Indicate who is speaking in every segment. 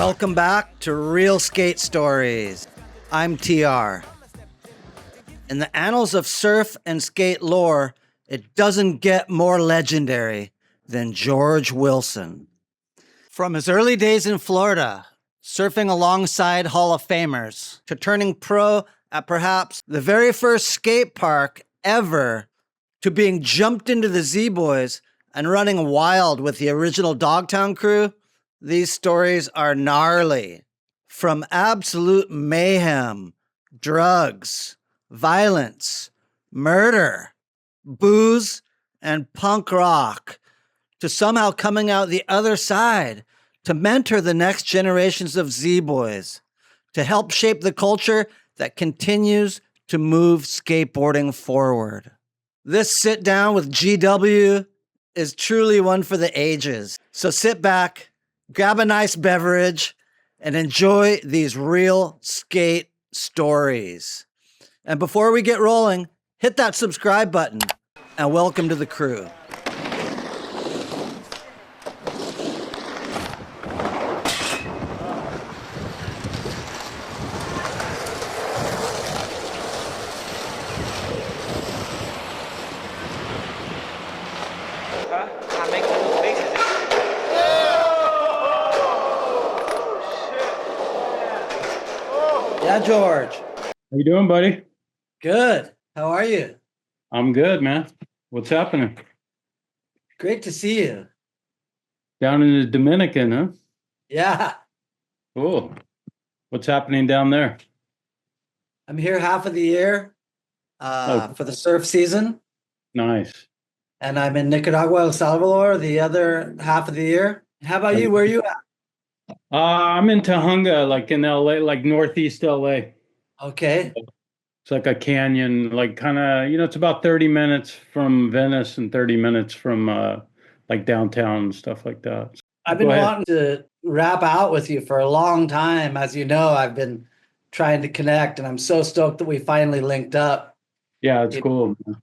Speaker 1: Welcome back to Real Skate Stories. I'm TR. In the annals of surf and skate lore, it doesn't get more legendary than George Wilson. From his early days in Florida, surfing alongside Hall of Famers, to turning pro at perhaps the very first skate park ever, to being jumped into the Z-Boys and running wild with the original Dogtown crew, these stories are gnarly. From absolute mayhem, drugs, violence, murder, booze, and punk rock, to somehow coming out the other side to mentor the next generations of Z-Boys, to help shape the culture that continues to move skateboarding forward. This sit down with GW is truly one for the ages. So sit back, grab a nice beverage, and enjoy these real skate stories. And before we get rolling, hit that subscribe button and welcome to the crew. Yeah, George.
Speaker 2: How you doing, buddy?
Speaker 1: Good. How are you?
Speaker 2: I'm good, man. What's happening?
Speaker 1: Great to see you.
Speaker 2: Down in the Dominican, huh?
Speaker 1: Yeah.
Speaker 2: Cool. What's happening down there?
Speaker 1: I'm here half of the year for the surf season.
Speaker 2: Nice.
Speaker 1: And I'm in Nicaragua, El Salvador, the other half of the year. How about you? Where are you at?
Speaker 2: I'm in Tahunga, like in LA, like northeast LA.
Speaker 1: Okay.
Speaker 2: It's like a canyon, like kind of, it's about 30 minutes from Venice and 30 minutes from like downtown and stuff like that.
Speaker 1: I've been wanting to rap out with you for a long time. As you know, I've been trying to connect, and I'm so stoked that we finally linked up.
Speaker 2: Yeah, it's cool, man.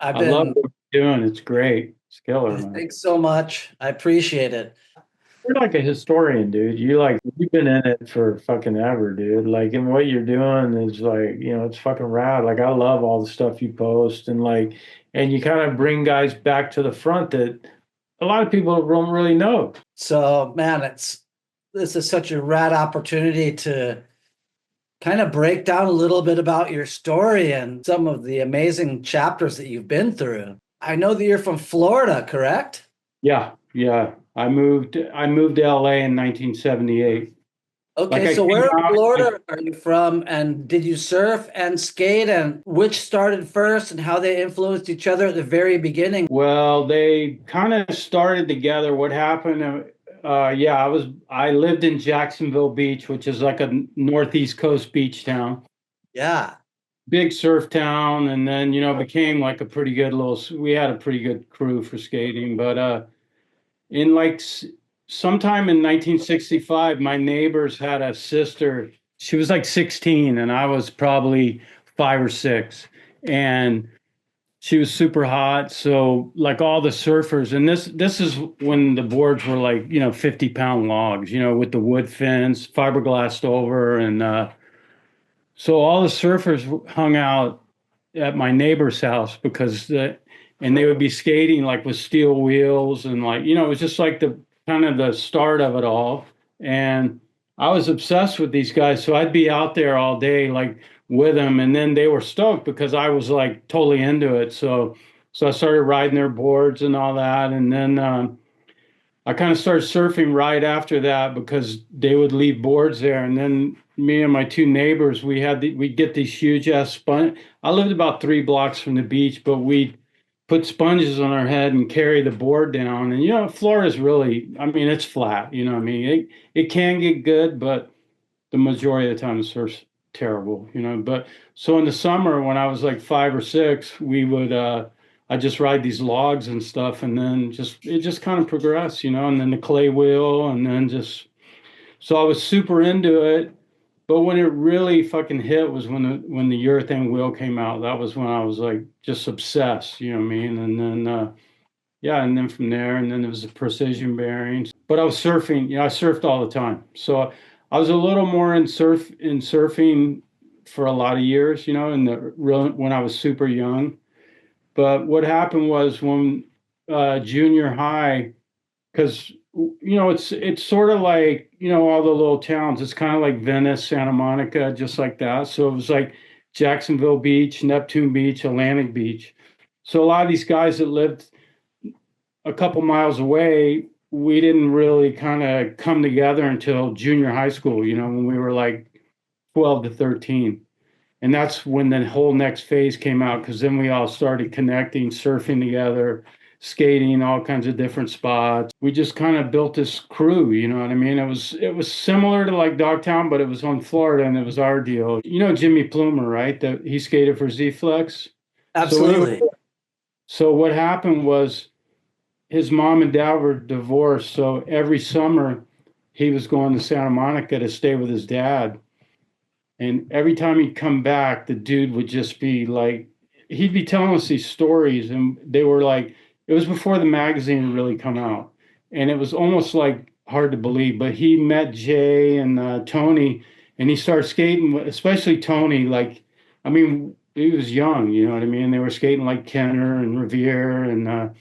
Speaker 2: I
Speaker 1: I've been
Speaker 2: love what you're doing. It's great. It's killer, man.
Speaker 1: Thanks so much. I appreciate it.
Speaker 2: You're like a historian, dude. You've been in it for fucking ever, dude. Like, and what you're doing is like, it's fucking rad. Like, I love all the stuff you post, and you kind of bring guys back to the front that a lot of people don't really know.
Speaker 1: So, man, this is such a rad opportunity to kind of break down a little bit about your story and some of the amazing chapters that you've been through. I know that you're from Florida, correct?
Speaker 2: Yeah. I moved to LA in 1978.
Speaker 1: Okay, so where in Florida are you from, and did you surf and skate, and which started first and how they influenced each other at the very beginning?
Speaker 2: Well, they kind of started together. What happened, I lived in Jacksonville Beach, which is like a northeast coast beach town.
Speaker 1: Yeah.
Speaker 2: Big surf town, and then, became like we had a pretty good crew for skating, but in sometime in 1965, my neighbors had a sister. She was like 16 and I was probably 5 or 6, and she was super hot. So like all the surfers, and this is when the boards were like 50-pound logs, with the wood fins fiberglassed over, and so all the surfers hung out at my neighbor's house and they would be skating like with steel wheels, and it was just like the kind of the start of it all. And I was obsessed with these guys, so I'd be out there all day like with them, and then they were stoked because I was like totally into it. So I started riding their boards and all that, and then I kind of started surfing right after that because they would leave boards there, and then me and my 2 neighbors, we'd get these huge ass sponge. I lived about 3 blocks from the beach, but we'd put sponges on our head and carry the board down. And Florida's really, it's flat. It can get good, but the majority of the time the surf's terrible. But so in the summer when I was like 5 or 6, we would I just ride these logs and stuff, and then it just kind of progressed, and then the clay wheel, and then so I was super into it. But when it really fucking hit was when the urethane wheel came out. That was when I was like just obsessed, you know what I mean? And then yeah, and then from there, and then there was the precision bearings. But I was surfing, I surfed all the time. So I was a little more in surfing for a lot of years, in the real when I was super young. But what happened was when junior high, because it's sort of like all the little towns. It's kind of like Venice, Santa Monica, just like that. So it was like Jacksonville Beach, Neptune Beach, Atlantic Beach. So a lot of these guys that lived a couple miles away, we didn't really kind of come together until junior high school, when we were like 12 to 13. And that's when the whole next phase came out, because then we all started connecting, surfing together, skating, all kinds of different spots. We just kind of built this crew, you know what I mean? It was similar to like Dogtown, but it was on Florida and it was our deal. You know Jimmy Plumer, right? That he skated for Z-Flex.
Speaker 1: Absolutely.
Speaker 2: So what happened was his mom and dad were divorced, so every summer he was going to Santa Monica to stay with his dad. And every time he'd come back, the dude would just be like, he'd be telling us these stories, and they were like, it was before the magazine had really come out, and it was almost like hard to believe. But he met Jay and Tony, and he started skating, especially Tony. Like, I mean, he was young, you know what I mean? They were skating like Kenner and Revere, and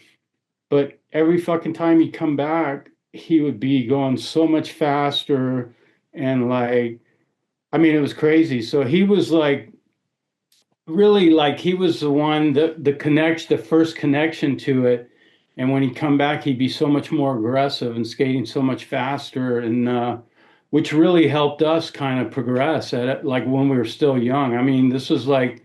Speaker 2: but every fucking time he'd come back, he would be going so much faster, and like, I mean, it was crazy. So he was like, really, like, he was the one, the first connection to it. And when he'd come back, he'd be so much more aggressive and skating so much faster, and which really helped us kind of progress at it, like when we were still young. I mean, this was like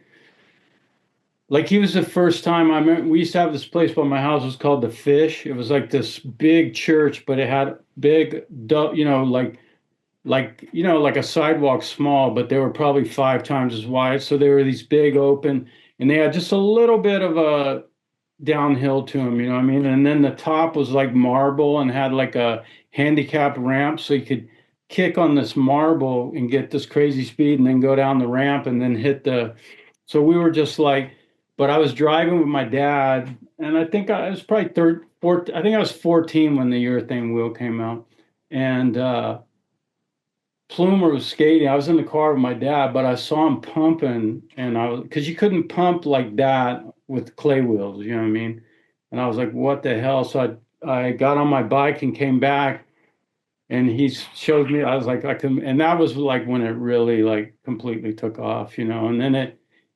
Speaker 2: he was the first time I remember. We used to have this place by my house. It was called the Fish. It was like this big church, but it had big, like a sidewalk small, but they were probably 5 times as wide. So they were these big open, and they had just a little bit of a downhill to them, you know what I mean? And then the top was like marble and had like a handicapped ramp, so you could kick on this marble and get this crazy speed and then go down the ramp and then hit the. So we were just like, but I was driving with my dad, and I think I was probably I think I was 14 when the urethane wheel came out. And Plumer was skating. I was in the car with my dad, but I saw him pumping, and I was, because you couldn't pump like that with clay wheels, you know what I mean? And I was like, what the hell? So I got on my bike and came back, and he showed me. I was like, I can, and that was like when it really like completely took off, and then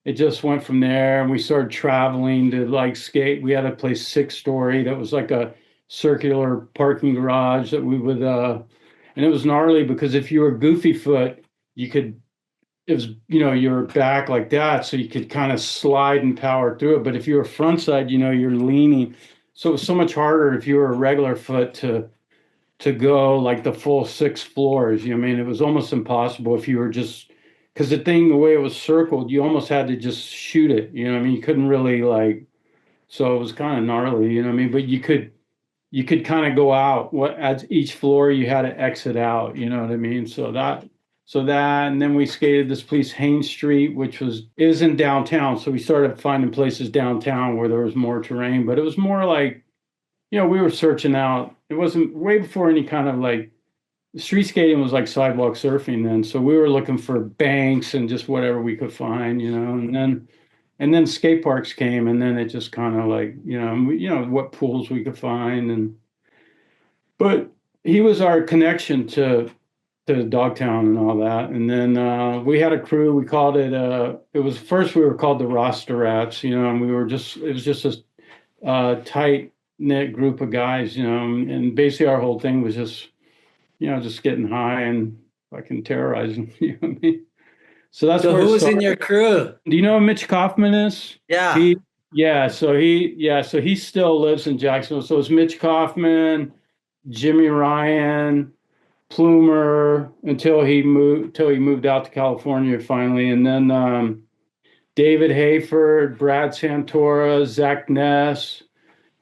Speaker 2: it just went from there, and we started traveling to like skate. We had a place 6-story that was like a circular parking garage that we would and it was gnarly because if you were goofy foot, you could, it was, your back like that, so you could kind of slide and power through it. But if you were front side, you're leaning. So it was so much harder if you were a regular foot to go like the full 6 floors. You know what I mean? It was almost impossible if you were just, because the way it was circled, you almost had to just shoot it. You know what I mean? You couldn't really like, so it was kind of gnarly, you know what I mean? But you could kind of go out. What at each floor you had to exit out, you know what I mean? So that, and then we skated this place, Haines Street, which is in downtown. So we started finding places downtown where there was more terrain, but it was more like, we were searching out. It wasn't way before any kind of like street skating was like sidewalk surfing then. So we were looking for banks and just whatever we could find, and then skate parks came, and then it just kind of like, what pools we could find. But he was our connection to Dogtown and all that. And then we had a crew. We called it. It was first we were called the Roster Rats, and it was just a tight knit group of guys, and basically our whole thing was just getting high and fucking terrorizing. You know what I mean? So that's
Speaker 1: So
Speaker 2: where it
Speaker 1: who was in
Speaker 2: started.
Speaker 1: your crew?
Speaker 2: Do you know who Mitch Kaufman is?
Speaker 1: Yeah.
Speaker 2: So he still lives in Jacksonville. So it's Mitch Kaufman, Jimmy Ryan, Plumer, until he moved out to California finally, and then David Hayford, Brad Santora, Zach Ness,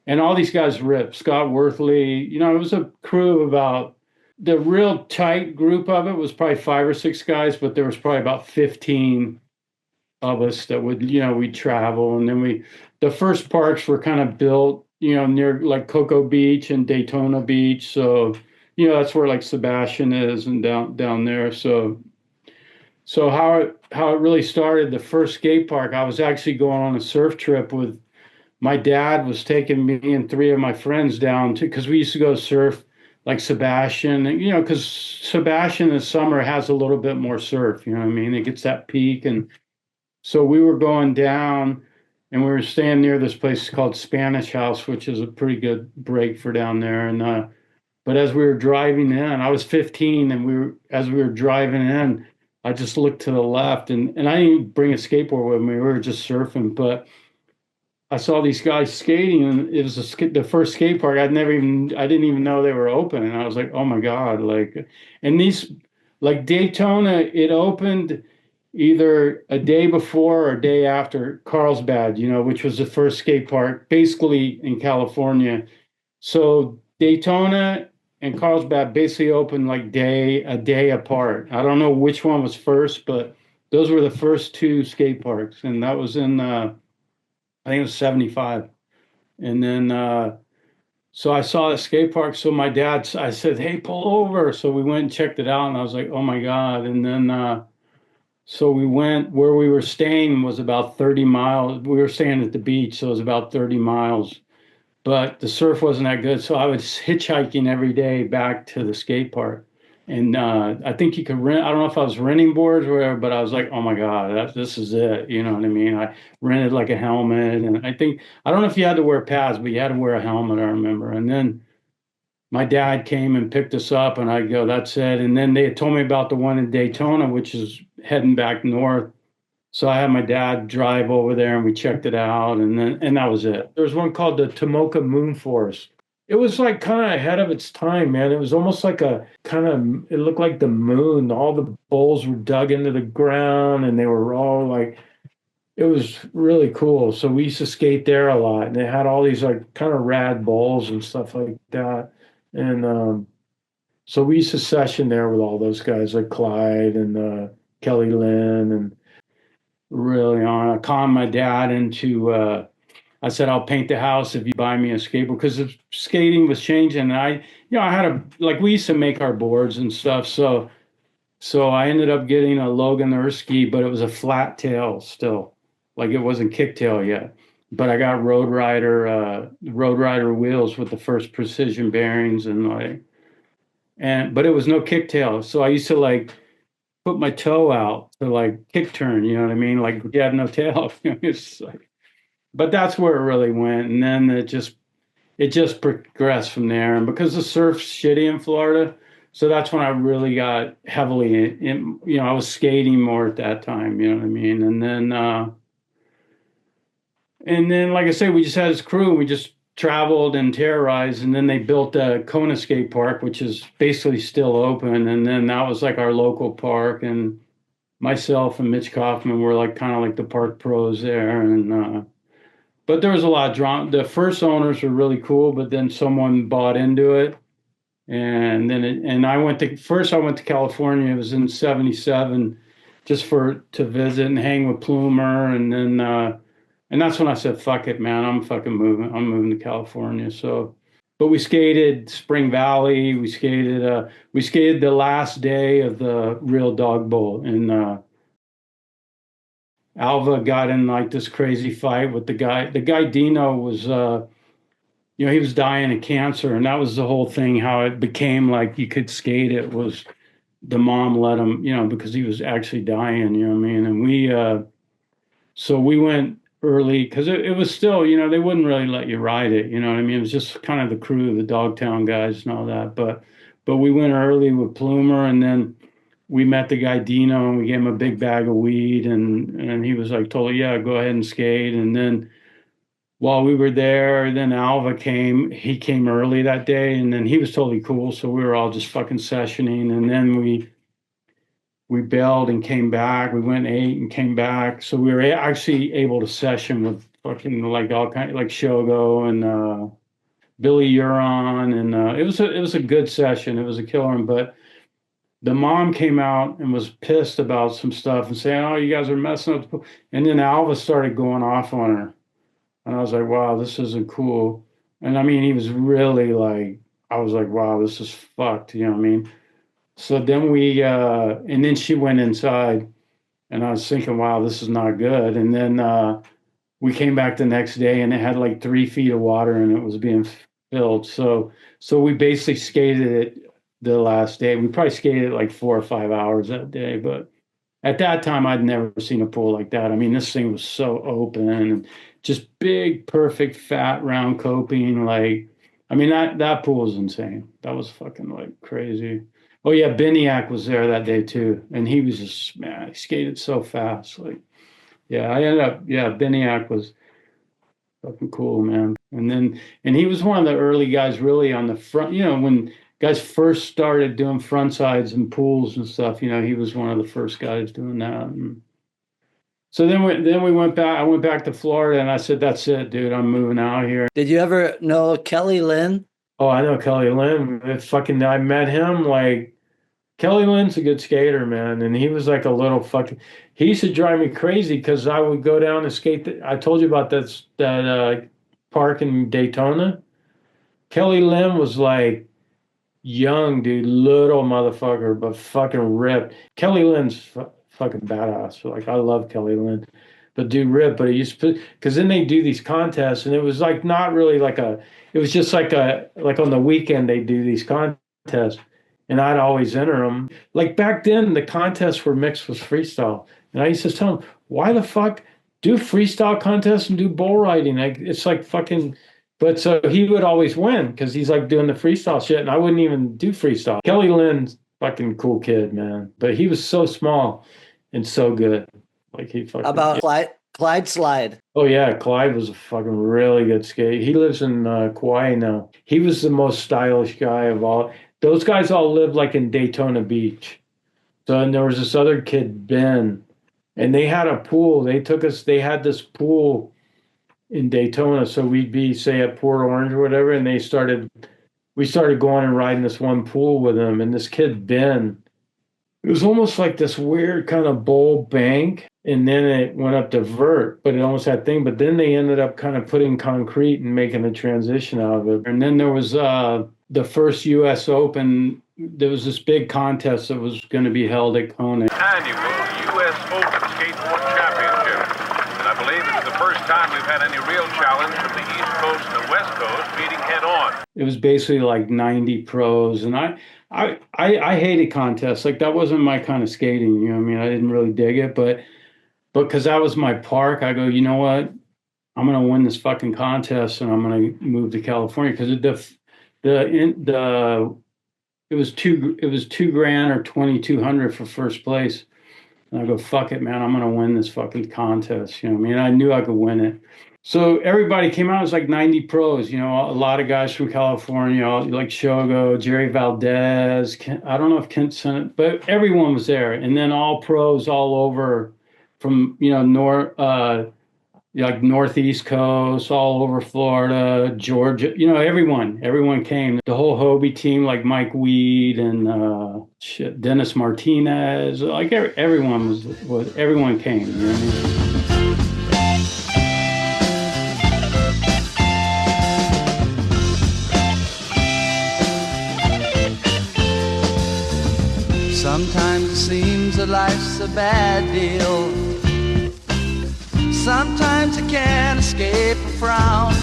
Speaker 2: and all these guys ripped. Scott Worthley. It was a crew of about, the real tight group of it was probably 5 or 6 guys, but there was probably about 15 of us that would, we'd travel. And then the first parks were kind of built near like Cocoa Beach and Daytona Beach. So, that's where like Sebastian is and down there. So how it really started, the first skate park, I was actually going on a surf trip with my dad was taking me and three of my friends down to, because we used to go surf like Sebastian, because Sebastian in the summer has a little bit more surf, you know what I mean? It gets that peak. And so we were going down and we were staying near this place called Spanish House, which is a pretty good break for down there. And, but as we were driving in, I was 15 and as we were driving in, I just looked to the left and I didn't even bring a skateboard with me. We were just surfing, but I saw these guys skating, and it was the first skate park. I didn't even know they were open, and I was like, oh my God, like, and these, like Daytona, it opened either a day before or a day after Carlsbad, which was the first skate park, basically in California. So Daytona and Carlsbad basically opened like a day apart. I don't know which one was first, but those were the first two skate parks, and that was in I think it was 75. And then so I saw the skate park. So I said, hey, pull over. So we went and checked it out, and I was like, oh my God. And then so we went where we were staying was about 30 miles. We were staying at the beach, so it was about 30 miles. But the surf wasn't that good. So I was hitchhiking every day back to the skate park. And I think you could rent, I don't know if I was renting boards or whatever, but I was like, oh my God, this is it. You know what I mean? I rented like a helmet. And I don't know if you had to wear pads, but you had to wear a helmet, I remember. And then my dad came and picked us up, and I go, that's it. And then they had told me about the one in Daytona, which is heading back north. So I had my dad drive over there and we checked it out, and that was it. There was one called the Tomoka Moon Forest. It was like kind of ahead of its time, man. It was almost like it looked like the moon. All the bowls were dug into the ground and they were all like, it was really cool. So we used to skate there a lot, and they had all these like kind of rad bowls and stuff like that. And so we used to session there with all those guys like Clyde and Kelly Lynn and really on. I conned my dad into I said I'll paint the house if you buy me a skateboard, because the skating was changing. And I had we used to make our boards and stuff. So I ended up getting a Logan Ersky, but it was a flat tail still. Like it wasn't kicktail yet. But I got Road Rider wheels with the first precision bearings but it was no kicktail. So I used to like put my toe out to like kick turn, you know what I mean? Like you had no tail. It's like, but that's where it really went. And then it just progressed from there. And because the surf's shitty in Florida, so that's when I really got heavily I was skating more at that time, you know what I mean? And then like I say, we just had this crew, and we just traveled and terrorized. And then they built a Kona skate park, which is basically still open. And then that was like our local park. And myself and Mitch Kaufman were like kind of like the park pros there. And but there was a lot of drama. The first owners were really cool, but then someone bought into it. And then I went to California. It was in 77 just to visit and hang with Plumer. And that's when I said, fuck it, man, I'm fucking moving. I'm moving to California. So, but we skated Spring Valley. We skated the last day of the Real Dog Bowl, and Alva got in like this crazy fight with the guy. The guy Dino was, he was dying of cancer, and that was the whole thing. How it became like you could skate it was the mom let him, because he was actually dying. You know what I mean? And so we went early because it was still, they wouldn't really let you ride it. You know what I mean? It was just kind of the crew, the Dogtown guys and all that. But we went early with Plumer, and then we met the guy Dino, and we gave him a big bag of weed, and he was like, totally, yeah, go ahead and skate. And then while we were there, then Alva came. He came early that day, and then he was totally cool. So we were all just fucking sessioning, and then we bailed and came back. We went and ate and came back. So we were actually able to session with fucking like all kind like Shogo and Billy Euron, and it was a good session. It was a killer one, but the mom came out and was pissed about some stuff and saying, "Oh, you guys are messing up the pool." And then Alva started going off on her, and I was like, "Wow, this isn't cool." And I mean, he was really like, I was like, wow, this is fucked. You know what I mean? So then and then she went inside, and I was thinking, wow, this is not good. And then we came back the next day, and it had like 3 feet of water, and it was being filled. So we basically skated it the last day. We probably skated like 4 or 5 hours that day, but at that time, I'd never seen a pool like that. I mean, this thing was so open and just big, perfect, fat, round coping. Like, I mean, that pool was insane. That was fucking like crazy. Oh yeah, Biniak was there that day too, and he was just, man, he skated so fast. Like, yeah, Biniak was fucking cool, man. And he was one of the early guys really on the front, when guys first started doing front sides and pools and stuff, he was one of the first guys doing that. And so then we went back, I went back to Florida, and I said, that's it, dude, I'm moving out here.
Speaker 1: Did you ever know Kelly Lynn?
Speaker 2: Oh, I know Kelly Lynn. I met him, like, Kelly Lynn's a good skater, man. And he was like a little he used to drive me crazy because I would go down and skate. I told you about that park in Daytona. Kelly Lynn was like young, dude, little motherfucker, but fucking ripped. Kelly Lynn's fucking badass. Like, I love Kelly Lynn. But dude ripped, but he used to because then they do these contests, and it was like not really like it was just like on the weekend they do these contests. And I'd always enter them. Like back then, the contests were mixed with freestyle. And I used to tell them, why the fuck do freestyle contests and do bull riding? Like, it's like fucking, but so he would always win because he's like doing the freestyle shit. And I wouldn't even do freestyle. Kelly Lynn's fucking cool kid, man. But he was so small and so good. Like, he fucking.
Speaker 1: About Clyde Slide.
Speaker 2: Oh yeah, Clyde was a fucking really good skate. He lives in Kauai now. He was the most stylish guy of all. Those guys all lived like in Daytona Beach. So, and there was this other kid, Ben, and they had a pool. They had this pool in Daytona. So we'd be, say, at Port Orange or whatever, and we started going and riding this one pool with them. And this kid, Ben, it was almost like this weird kind of bowl bank. And then it went up to vert, but it almost had thing. But then they ended up kind of putting concrete and making a transition out of it. And then there was the first U.S. Open. There was this big contest that was going to be held at Kona.
Speaker 3: Annual U.S. Open Skateboard Championship. And I believe it's the first time we've had any real challenge from the East Coast and the West Coast meeting head on.
Speaker 2: It was basically like 90 pros. And I hated contests. Like, that wasn't my kind of skating. You know what I mean? I didn't really dig it, but because that was my park, I go, you know what? I'm going to win this fucking contest, and I'm going to move to California because it was $2,000 or 2,200 for first place. And I go, fuck it, man, I'm going to win this fucking contest. You know what I mean? I knew I could win it. So everybody came out. It was like 90 pros, a lot of guys from California, like Shogo, Jerry Valdez. I don't know if Kent sent it, but everyone was there. And then all pros all over from, like Northeast Coast, all over Florida, Georgia, everyone came. The whole Hobie team, like Mike Weed and Dennis Martinez, like everyone everyone came. You know what I mean?
Speaker 4: Sometimes it seems that life's a bad deal. Sometimes you can't escape a frown.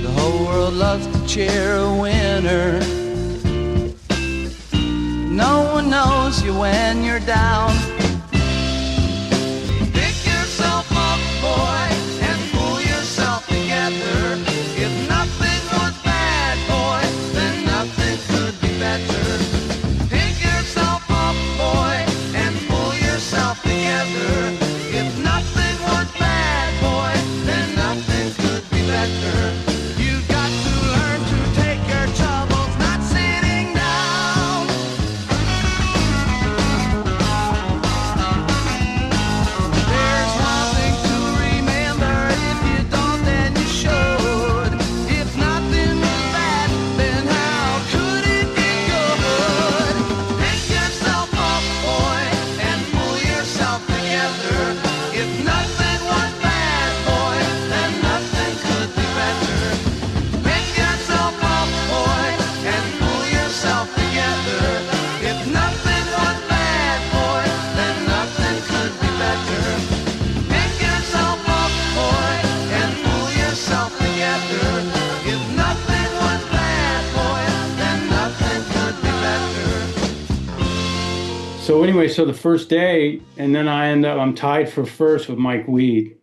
Speaker 4: The whole world loves to cheer a winner. No one knows you when you're down. Pick yourself up, boy, and pull yourself together. If nothing was bad, boy, then nothing could be better. Pick yourself up, boy, and pull yourself together. If nothing was bad, boy, then nothing could be better. You got to learn to take your troubles, not sitting down.
Speaker 2: So anyway, so the first day, and then I'm tied for first with Mike Weed.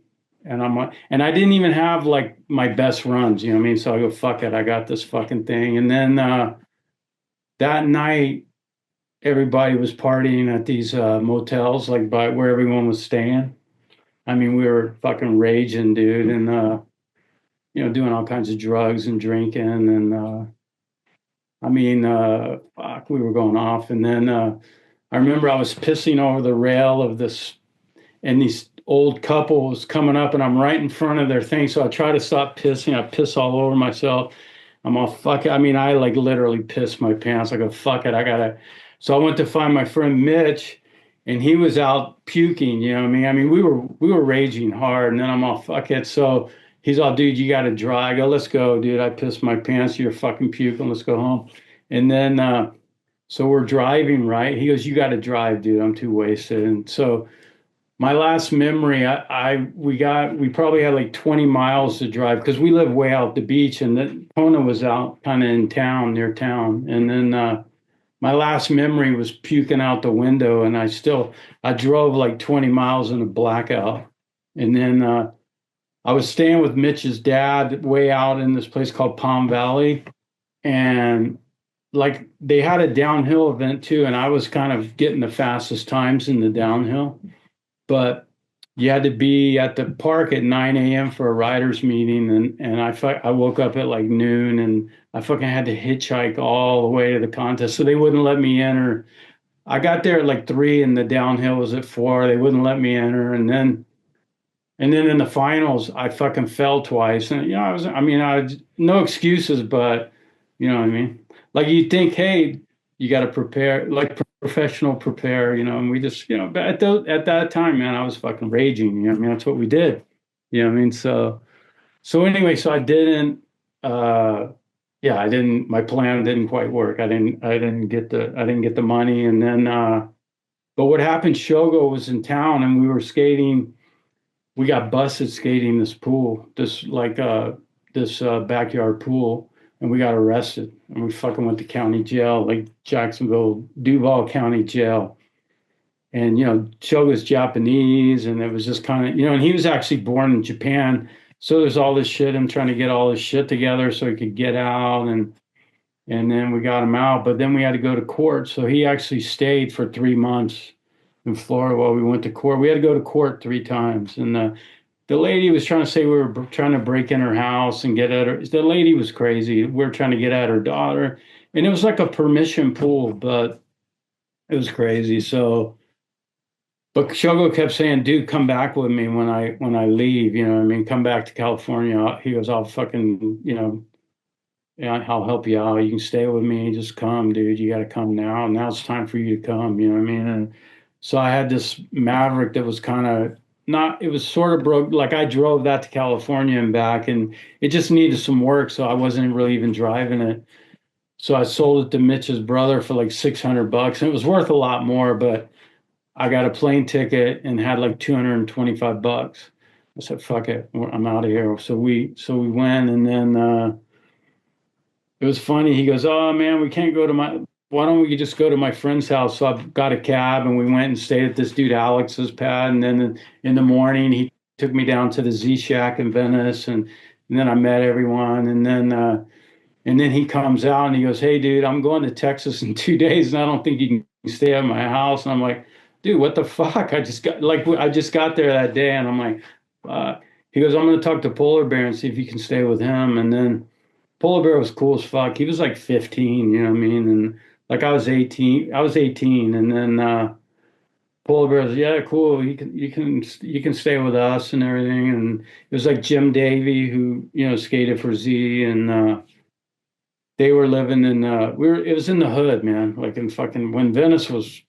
Speaker 2: And and I didn't even have like my best runs, you know what I mean? So I go, fuck it, I got this fucking thing. And then that night, everybody was partying at these motels, like by where everyone was staying. I mean, we were fucking raging, dude, and doing all kinds of drugs and drinking, and fuck, we were going off. And then I remember I was pissing over the rail of this, and these old couple was coming up, and I'm right in front of their thing. So I try to stop pissing. I piss all over myself. I'm all, fuck it. I mean, I like literally pissed my pants. I go, fuck it. I gotta. So I went to find my friend Mitch, and he was out puking. You know what I mean? I mean, we were raging hard, and then I'm all, fuck it. So he's all, dude, you gotta dry. I go, let's go, dude. I pissed my pants. You're fucking puking. Let's go home. And then so we're driving, right? He goes, you got to drive, dude. I'm too wasted. And so my last memory, we probably had like 20 miles to drive because we live way out the beach, and then Kona was out kind of in town, near town. And then my last memory was puking out the window, and I drove like 20 miles in a blackout. And then I was staying with Mitch's dad way out in this place called Palm Valley, and like they had a downhill event too, and I was kind of getting the fastest times in the downhill. But you had to be at the park at 9 a.m. for a riders meeting, and I woke up at like noon, and I fucking had to hitchhike all the way to the contest, so they wouldn't let me enter. I got there at like 3, and the downhill was at 4. They wouldn't let me enter, and then in the finals, I fucking fell twice, and I had no excuses, but you know what I mean. Like you think, hey, you got to prepare, like professional prepare, and we just, but at that time, man, I was fucking raging, you know what I mean? That's what we did, you know what I mean? So anyway, so I didn't, my plan didn't quite work. I didn't get the money. And then, but what happened, Shogo was in town, and we were skating. We got busted skating this pool, this backyard pool. And we got arrested, and we fucking went to county jail, like Jacksonville, Duval County Jail. And, Shoga's Japanese, and it was just kind of, and he was actually born in Japan. So there's all this shit, him trying to get all this shit together so he could get out. And then we got him out, but then we had to go to court. So he actually stayed for 3 months in Florida while we went to court. We had to go to court 3 times. And the lady was trying to say we were trying to break in her house and get at her. The lady was crazy. We were trying to get at her daughter. And it was like a permission pool, but it was crazy. So, but Shogo kept saying, dude, come back with me when I leave, you know what I mean? Come back to California. He goes, I'll fucking, I'll help you out. You can stay with me. Just come, dude. You got to come now. Now it's time for you to come, you know what I mean? And so I had this Maverick that was kind of, it was sort of broke. Like I drove that to California and back, and it just needed some work. So I wasn't really even driving it. So I sold it to Mitch's brother for like $600, and it was worth a lot more, but I got a plane ticket and had like $225. I said, fuck it, I'm out of here. So we went, and then it was funny. He goes, oh man, we can't go to why don't we just go to my friend's house? So I got a cab, and we went and stayed at this dude Alex's pad. And then in the morning, he took me down to the Z Shack in Venice, and then I met everyone. And then he comes out and he goes, hey dude, I'm going to Texas in 2 days, and I don't think you can stay at my house. And I'm like, dude, what the fuck? I just got there that day, and I'm like, he goes, I'm going to talk to Polar Bear and see if you can stay with him. And then Polar Bear was cool as fuck. He was like 15, you know what I mean? And like I was 18, and then Polar Bear was, yeah, cool. You can stay with us and everything. And it was like Jim Davey, who skated for Z, and they were living in it was in the hood, man. Like in fucking when Venice was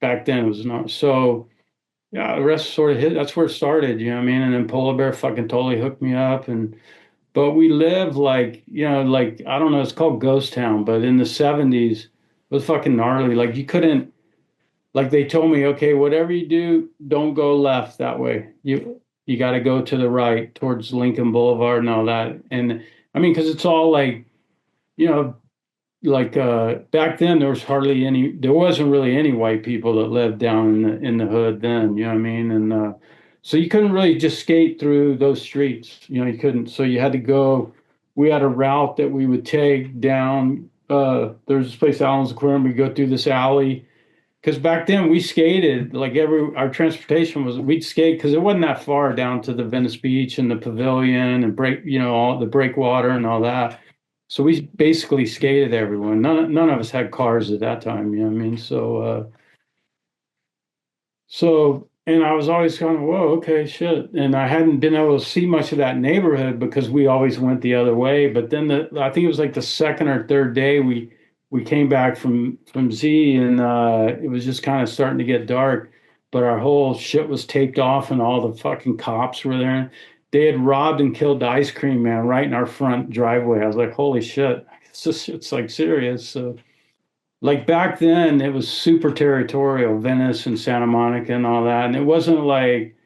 Speaker 2: back then, it was not so. Yeah, the rest sort of hit. That's where it started, you know what I mean? And then Polar Bear fucking totally hooked me up, but we live like I don't know, it's called Ghost Town, but in the 70s. It was fucking gnarly. Like you couldn't, like they told me, okay, whatever you do, don't go left that way. You got to go to the right towards Lincoln Boulevard and all that. And I mean, because it's all like, like back then there wasn't really any white people that lived down in the hood then, you know what I mean? And so you couldn't really just skate through those streets, you know, you couldn't. So you had to go, we had a route that we would take down. There's this place, Allen's Aquarium, we go through this alley. Because back then we skated, like our transportation was, we'd skate because it wasn't that far down to the Venice Beach and the pavilion and all the breakwater and all that. So we basically skated everywhere. None of us had cars at that time, you know what I mean? And I was always kind of, whoa, okay, shit. And I hadn't been able to see much of that neighborhood because we always went the other way. But then I think it was like the second or third day we came back from Z, and it was just kind of starting to get dark. But our whole shit was taped off and all the fucking cops were there. They had robbed and killed the ice cream man right in our front driveway. I was like, holy shit, it's like serious. So like back then it was super territorial, Venice and Santa Monica and all that. And it wasn't like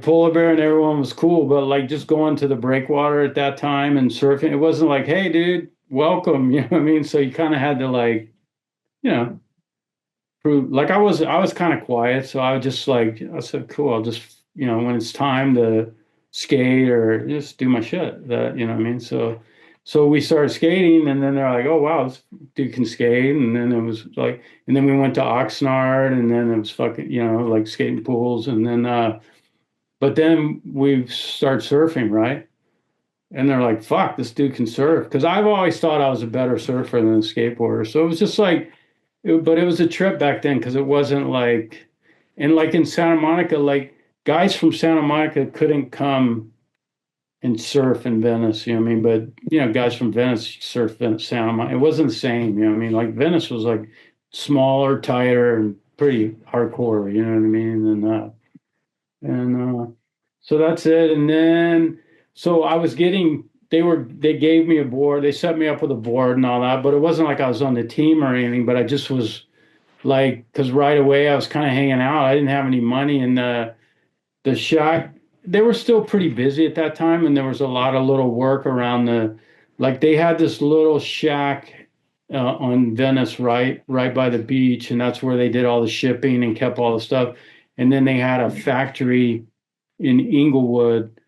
Speaker 2: polar bear and everyone was cool, but like just going to the breakwater at that time and surfing, it wasn't like, hey dude, welcome, you know what I mean? So you kind of had to like, you know, prove, like I was kind of quiet. So I said, cool, I'll just, you know, when it's time to skate or just do my shit, that, you know what I mean? So we started skating, and then they're like, oh wow, this dude can skate. And then it was like, and then we went to Oxnard, and then it was fucking, you know, like skating pools. And then but then we started surfing, right? And they're like, fuck, this dude can surf. Because I've always thought I was a better surfer than a skateboarder. So it was just like, but it was a trip back then because it wasn't like, and like in Santa Monica, like guys from Santa Monica couldn't come and surf in Venice, you know what I mean? But, you know, guys from Venice surf in Santa Monica. It wasn't the same, you know what I mean? Like Venice was like smaller, tighter, and pretty hardcore, you know what I mean? And so that's it. And then, so I was they gave me a board. They set me up with a board and all that, but it wasn't like I was on the team or anything, but I just was like, because right away I was kind of hanging out. I didn't have any money, and the shack, they were still pretty busy at that time, and there was a lot of little work around like they had this little shack on Venice, right by the beach, and that's where they did all the shipping and kept all the stuff. And then they had a factory in Inglewood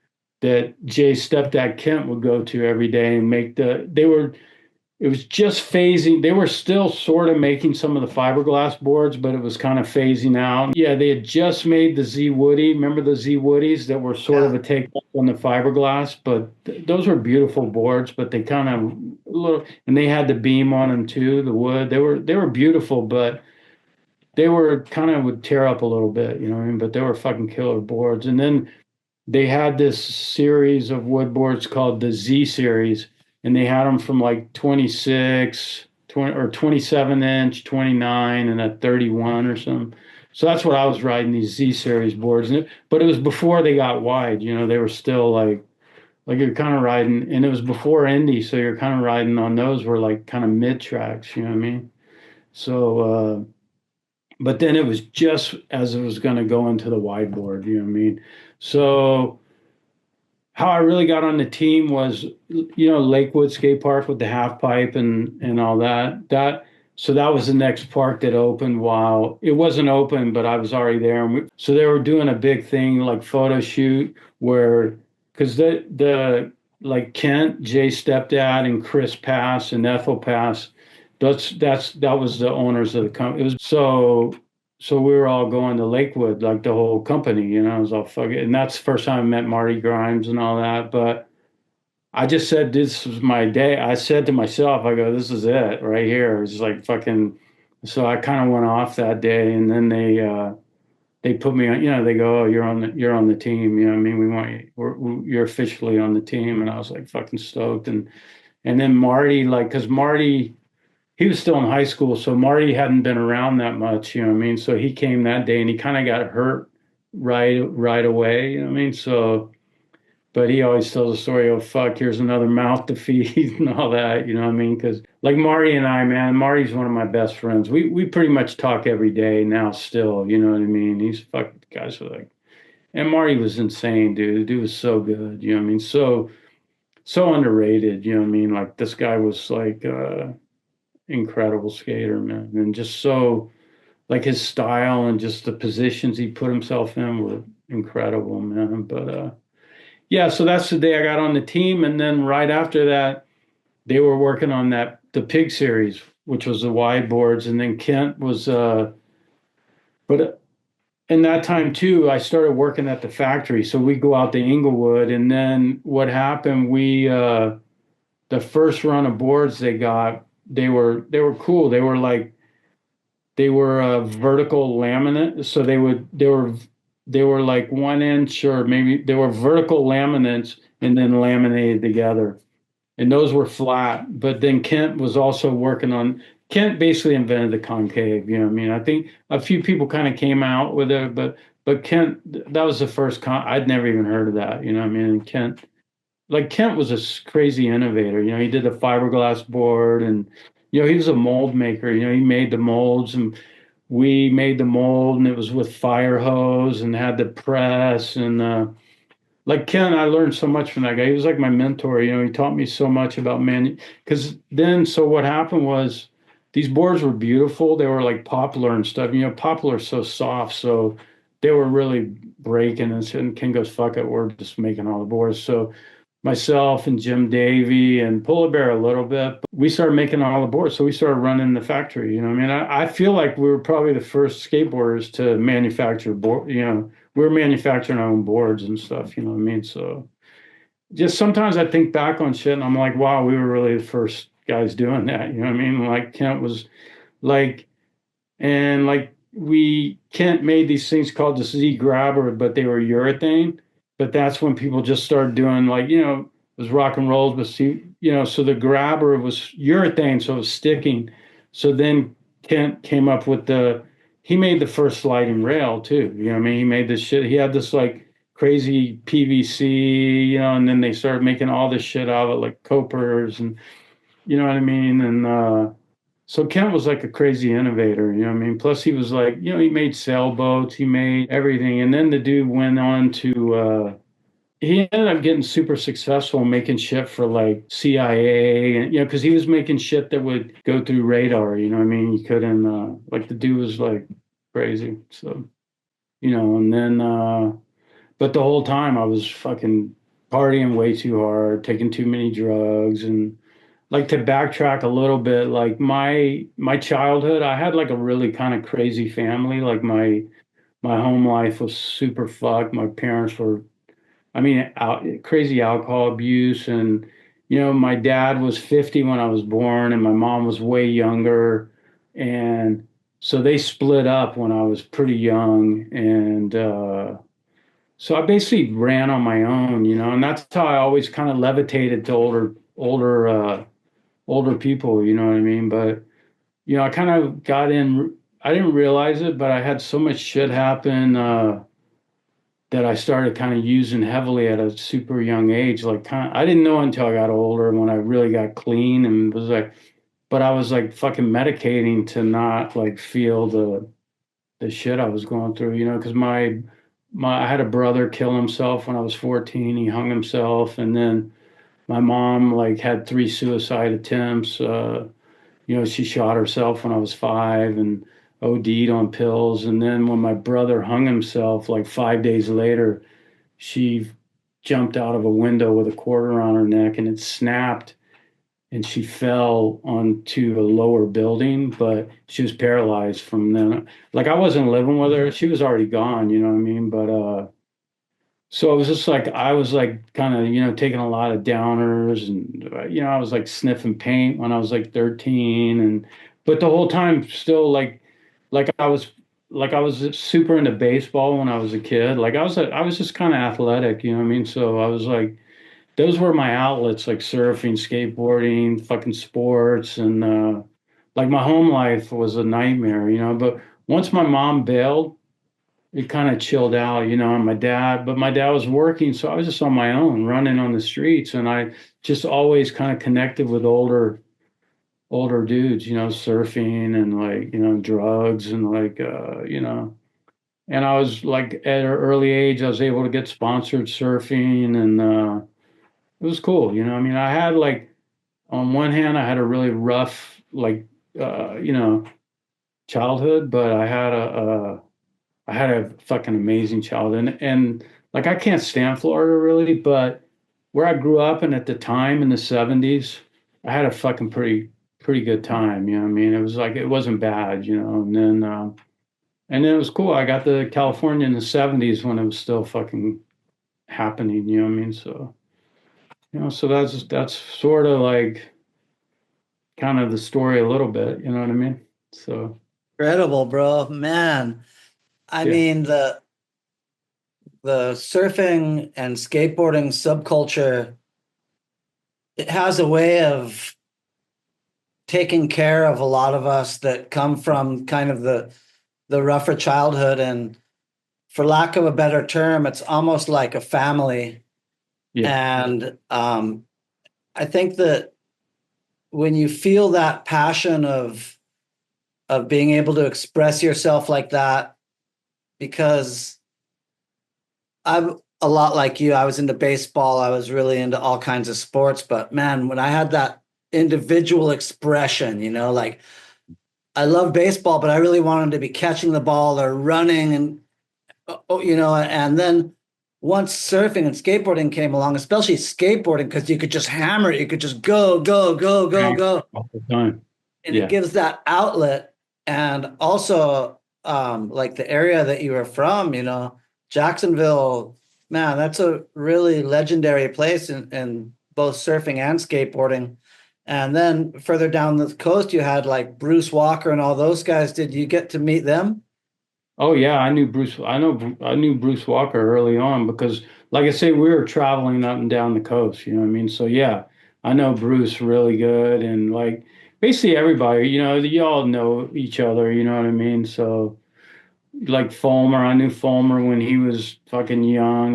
Speaker 2: that Jay's stepdad Kent would go to every day and it was just phasing. They were still sort of making some of the fiberglass boards, but it was kind of phasing out. Yeah, they had just made the Z Woody. Remember the Z Woodies that were sort of a takeoff on the fiberglass? But those were beautiful boards, but they kind of and they had the beam on them too, the wood. They were beautiful, but they were kind of would tear up a little bit, you know what I mean? But they were fucking killer boards. And then they had this series of wood boards called the Z series, and they had them from like 26, 20, or 27 inch, 29, and a 31 or something. So that's what I was riding, these Z series boards. But it was before they got wide, you know, they were still like you're kind of riding, and it was before Indy, so you're kind of riding on those were like kind of mid tracks, you know what I mean? So, but then it was just as it was going to go into the wide board, you know what I mean? So how I really got on the team was, you know, Lakewood Skate Park with the half pipe and all that. So that was the next park that opened while it wasn't open, but I was already there. And so they were doing a big thing like photo shoot where, because the like Kent, Jay's stepdad, and Chris Pass and Ethel Pass, that was the owners of the company. It was so we were all going to Lakewood, like the whole company, you know, it was all fucking, and that's the first time I met Marty Grimes and all that. But I just said, this was my day. I said to myself, I go, this is it right here. It's like fucking, so I kind of went off that day, and then they put me on, you know, they go, oh, you're on the team. You know what I mean? We want you, you're officially on the team. And I was like fucking stoked. And then Marty, like, cause Marty, he was still in high school, so Marty hadn't been around that much, you know what I mean? So he came that day, and he kind of got hurt right away, you know what I mean? So, but he always tells the story, oh, fuck, here's another mouth to feed and all that, you know what I mean? Because like Marty and I, man, Marty's one of my best friends. We pretty much talk every day now still, you know what I mean? He's fucking, guys are like, and Marty was insane, dude. The dude was so good, you know what I mean? So underrated, you know what I mean? Like this guy was like, incredible skater, man. And just so, like, his style and just the positions he put himself in were incredible, man. But yeah, so that's the day I got on the team. And then right after that, they were working on the Pig series, which was the wide boards. And then Kent was, but in that time too, I started working at the factory. So we go out to Inglewood. And then what happened, the first run of boards they got, they were cool. They were vertical laminate. So they were like 1 inch, or maybe they were vertical laminates and then laminated together. And those were flat. But then Kent was also working on, Kent basically invented the concave. You know what I mean? I think a few people kind of came out with it, but Kent, that was the first I'd never even heard of that. You know what I mean? And Kent was a crazy innovator. You know, he did the fiberglass board, and you know, he was a mold maker. You know, he made the molds, and we made the mold, and it was with fire hose and had the press. And like Ken, I learned so much from that guy. He was like my mentor. You know, he taught me so much about because then, so what happened was these boards were beautiful. They were like poplar and stuff. You know, poplar is so soft, so they were really breaking. And Ken goes, "Fuck it, we're just making all the boards." So myself and Jim Davey and Polar Bear a little bit, but we started making all the boards. So we started running the factory. You know, I mean, I feel like we were probably the first skateboarders to manufacture board. You know, we were manufacturing our own boards and stuff. You know what I mean? So just sometimes I think back on shit and I'm like, wow, we were really the first guys doing that. You know what I mean? Like Kent was like, and like Kent made these things called the Z Grabber, but they were urethane. But that's when people just started doing, like, you know, it was rock and rolls, but see, you know, so the grabber was urethane, so it was sticking. So then Kent came up with he made the first sliding rail too. You know what I mean? He made this shit. He had this like crazy PVC, you know, and then they started making all this shit out of it, like copers, and you know what I mean? And so Kent was like a crazy innovator, you know what I mean? Plus he was like, you know, he made sailboats, he made everything. And then the dude went on to, he ended up getting super successful making shit for like CIA, and, you know, because he was making shit that would go through radar, you know what I mean? You couldn't, like the dude was like crazy. So, you know, and then, but the whole time I was fucking partying way too hard, taking too many drugs. And like, to backtrack a little bit, like my childhood, I had like a really kind of crazy family. Like my home life was super fucked. My parents were, I mean, crazy alcohol abuse. And you know, my dad was 50 when I was born and my mom was way younger, and so they split up when I was pretty young. And so I basically ran on my own, you know, and that's how I always kind of levitated to older people, you know what I mean? But, you know, I kind of got in, I didn't realize it, but I had so much shit happen that I started kind of using heavily at a super young age. Like, I didn't know until I got older when I really got clean and was like, but I was like fucking medicating to not like feel the shit I was going through, you know, because I had a brother kill himself when I was 14. He hung himself, and then my mom like had 3 suicide attempts. You know, she shot herself when I was 5 and OD'd on pills. And then when my brother hung himself, like 5 days later, she jumped out of a window with a quarter on her neck and it snapped and she fell onto a lower building, but she was paralyzed from then. Like, I wasn't living with her. She was already gone, you know what I mean? But so it was just like, I was like kind of, you know, taking a lot of downers, and, you know, I was like sniffing paint when I was like 13. And, but the whole time still like I was super into baseball when I was a kid. Like, I was just kind of athletic, you know what I mean? So I was like, those were my outlets, like surfing, skateboarding, fucking sports. And, like my home life was a nightmare, you know, but once my mom bailed, it kind of chilled out, you know, and my dad was working. So I was just on my own running on the streets. And I just always kind of connected with older dudes, you know, surfing and like, you know, drugs and like, you know, and I was like at an early age, I was able to get sponsored surfing, and it was cool. You know, I mean, I had like, on one hand, I had a really rough, like you know, childhood, but I had a fucking amazing childhood. And like I can't stand Florida really, but where I grew up and at the time in the 70s, I had a fucking pretty good time. You know what I mean? It was like it wasn't bad, you know. And then it was cool. I got to California in the 70s when it was still fucking happening, you know what I mean? So, you know, so that's sort of like kind of the story a little bit, you know what I mean? So,
Speaker 1: Incredible, bro. Man. I
Speaker 2: yeah.
Speaker 1: mean, the surfing and skateboarding subculture, it has a way of taking care of a lot of us that come from kind of the rougher childhood. And for lack of a better term, it's almost like a family.
Speaker 2: Yeah.
Speaker 1: And I think that when you feel that passion of being able to express yourself like that, because I'm a lot like you. I was into baseball. I was really into all kinds of sports. But man, when I had that individual expression, you know, like I love baseball, but I really wanted to be catching the ball or running and, you know, and then once surfing and skateboarding came along, especially skateboarding, because you could just hammer it, you could just go, go, go, go, go.
Speaker 2: All the time.
Speaker 1: And it
Speaker 2: Yeah.
Speaker 1: gives that outlet. And also, like the area that you were from, you know, Jacksonville, man, that's a really legendary place in both surfing and skateboarding. And then further down the coast, you had like Bruce Walker and all those guys. Did you get to meet them?
Speaker 2: Oh yeah, I knew Bruce. I knew Bruce Walker early on because, like I say, we were traveling up and down the coast. You know what I mean? So yeah, I know Bruce really good, and like basically everybody. You know, you all know each other. You know what I mean? So like Fulmer, I knew Fulmer when he was fucking young.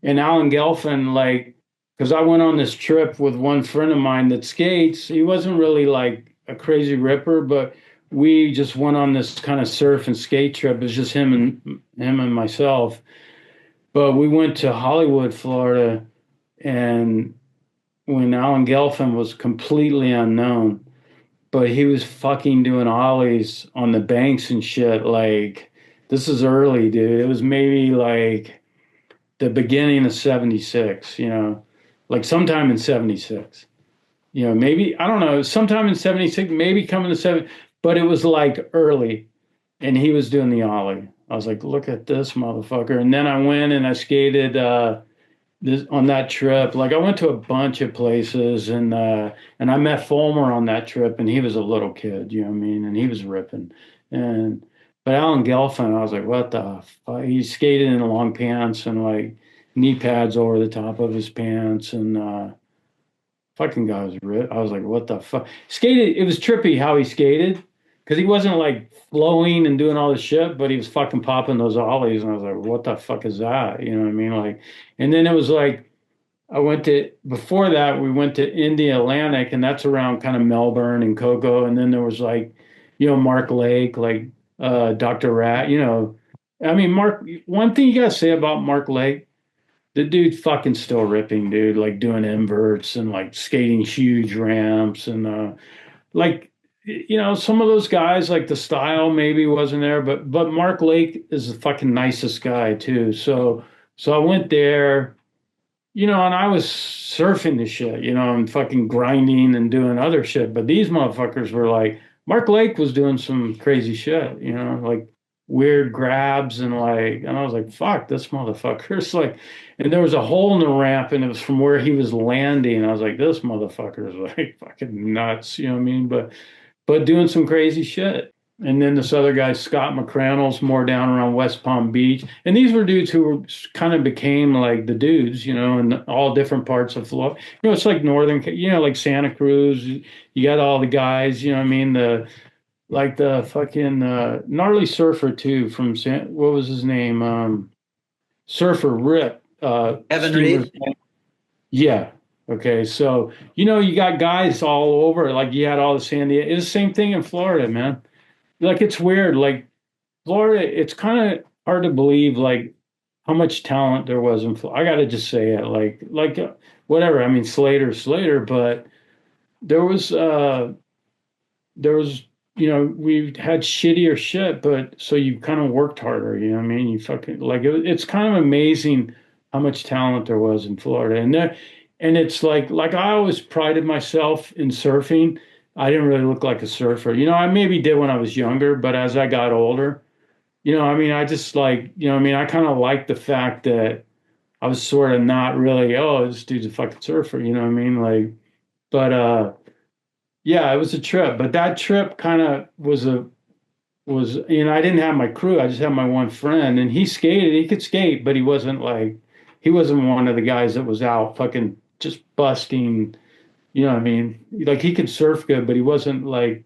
Speaker 2: And Alan Gelfin, like, because I went on this trip with one friend of mine that skates. He wasn't really like a crazy ripper, but we just went on this kind of surf and skate trip. It was just him and myself. But we went to Hollywood, Florida, and when Alan Gelfin was completely unknown, but he was fucking doing ollies on the banks and shit. Like, this is early, dude. It was maybe like the beginning of 76, you know, like sometime in 76. You know, maybe, I don't know, sometime in 76, maybe coming to 7, but it was like early and he was doing the ollie. I was like, look at this motherfucker. And then I went and I skated on that trip. Like I went to a bunch of places and I met Fulmer on that trip and he was a little kid, you know what I mean? And he was ripping. And but Alan Gelfin, I was like, what the fuck? He skated in long pants and like knee pads over the top of his pants and fucking guy was ripped. I was like, what the fuck? Skated, it was trippy how he skated because he wasn't like flowing and doing all this shit, but he was fucking popping those ollies. And I was like, what the fuck is that? You know what I mean? Like, and then it was like, before that, we went to India Atlantic, and that's around kind of Melbourne and Coco. And then there was like, you know, Mark Lake, like Dr. Rat, you know. I mean, Mark, one thing you got to say about Mark Lake, the dude fucking still ripping, dude, like doing inverts and like skating huge ramps and like you know some of those guys like the style maybe wasn't there, but Mark Lake is the fucking nicest guy too. So I went there, you know, and I was surfing the shit, you know, and fucking grinding and doing other shit. But these motherfuckers were like, Mark Lake was doing some crazy shit, you know, like weird grabs and like, and I was like, fuck, this motherfucker's like, and there was a hole in the ramp and it was from where he was landing. I was like, this motherfucker is like fucking nuts, you know what I mean? But doing some crazy shit. And then this other guy, Scott McCrannell's more down around West Palm Beach. And these were dudes who were kind of became like the dudes, you know, in all different parts of Florida. You know, it's like northern, you know, like Santa Cruz. You got all the guys, you know what I mean? The fucking gnarly surfer too from what was his name? Surfer Rip.
Speaker 1: Evan Reed.
Speaker 2: Yeah. Okay. So, you know, you got guys all over. Like you had all the San Diego. It's the same thing in Florida, man. Like it's weird. Like Florida, it's kind of hard to believe like how much talent there was in Florida. I got to just say it. Whatever. I mean, Slater, but there was there was, we had shittier shit, but so you kind of worked harder, you know what I mean? You fucking like it's kind of amazing how much talent there was in Florida. And it's like I always prided myself in surfing. I didn't really look like a surfer. I maybe did when I was younger, but as I got older, I mean, I just like, I mean, I kind of liked the fact that I was sort of not really, oh, this dude's a fucking surfer, you know what I mean? Like, but yeah, it was a trip, but that trip kind of was, I didn't have my crew. I just had my one friend, and he skated. He could skate, but he wasn't one of the guys that was out fucking just busting. You know what I mean? Like he could surf good, but he wasn't like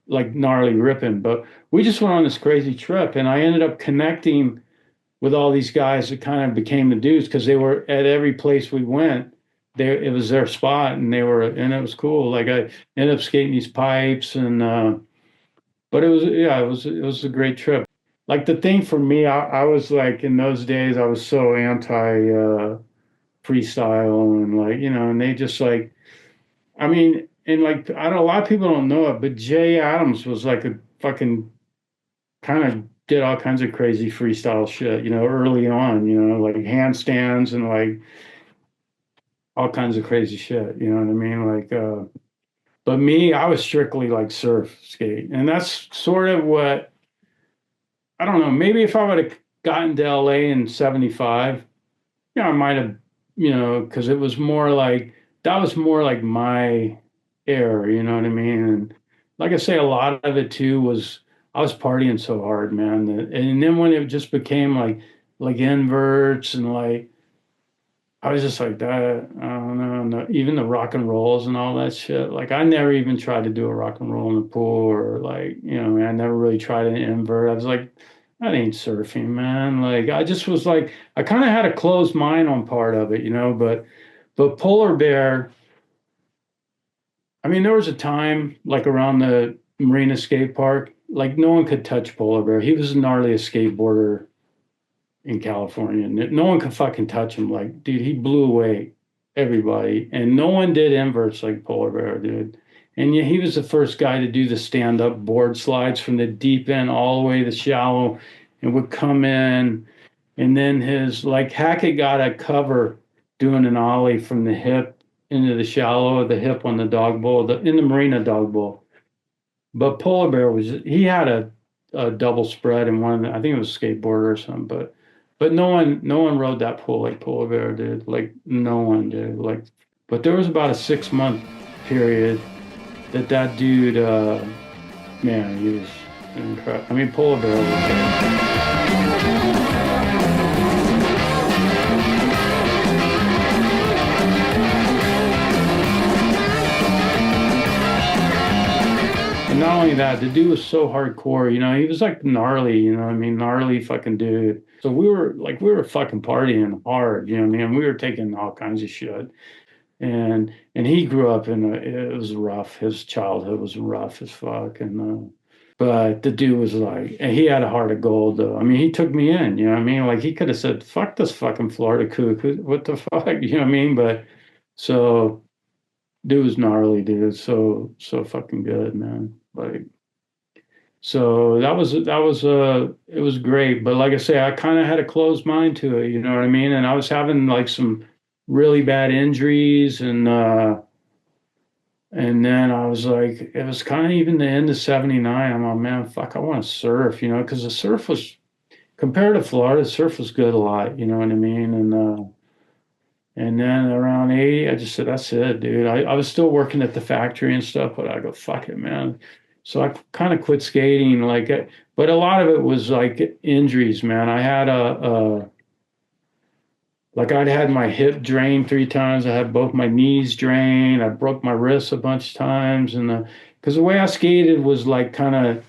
Speaker 2: gnarly ripping. But we just went on this crazy trip, and I ended up connecting with all these guys that kind of became the dudes because they were at every place we went. It was their spot, and and it was cool. Like I ended up skating these pipes, and but it was a great trip. Like the thing for me, I was like in those days, I was so anti freestyle and like and they just like, I mean, and like I don't, a lot of people don't know it, but Jay Adams was like a fucking kind of did all kinds of crazy freestyle shit, early on, like handstands and like all kinds of crazy shit, you know what I mean? Like, but me, I was strictly like surf skate. And that's sort of what, I don't know, maybe if I would have gotten to LA in 75, I might have, because it was more like, that was more like my era, you know what I mean? And like I say, a lot of it too was, I was partying so hard, man. And then when it just became like inverts and like, I was just like that. I don't know. Even the rock and rolls and all that shit. Like I never even tried to do a rock and roll in the pool or like, I never really tried an invert. I was like, that ain't surfing, man. Like I just was like, I kind of had a closed mind on part of it, but Polar Bear, I mean, there was a time like around the Marina skate park, like no one could touch Polar Bear. He was the gnarliest skateboarder in California. No one could fucking touch him. Like, dude, he blew away everybody. And no one did inverts like Polar Bear, dude. And yeah, he was the first guy to do the stand-up board slides from the deep end all the way to the shallow and would come in. And then like Hackett got a cover doing an ollie from the hip into the shallow of the hip on the dog bowl, in the Marina dog bowl. But Polar Bear he had a double spread in one, I think it was a skateboarder or something, but no one rode that pool like Polar Bear did. Like no one did. Like, but there was about a 6-month period that dude, man, he was incredible. I mean, Polar Bear was. Not only that, the dude was so hardcore, he was like gnarly, I mean, gnarly fucking dude. So we were fucking partying hard, I mean, we were taking all kinds of shit. And he grew up it was rough. His childhood was rough as fuck. And but the dude was like, and he had a heart of gold though. I mean, he took me in, you know what I mean? Like he could have said, fuck this fucking Florida kook. What the fuck? You know what I mean? But so dude was gnarly, dude. So fucking good, man. Like, so that was it was great. But like I say, I kind of had a closed mind to it, you know what I mean? And I was having like some really bad injuries and then I was like, it was kind of even the end of 79. I'm like, man, fuck, I want to surf, because the surf was, compared to Florida, the surf was good a lot, you know what I mean? And then around 80, I just said, that's it, dude. I was still working at the factory and stuff, but I go, fuck it, man. So I kind of quit skating, but a lot of it was like injuries, man. I had I'd had my hip drained 3 times. I had both my knees drained. I broke my wrists a bunch of times. And because the way I skated was like kind of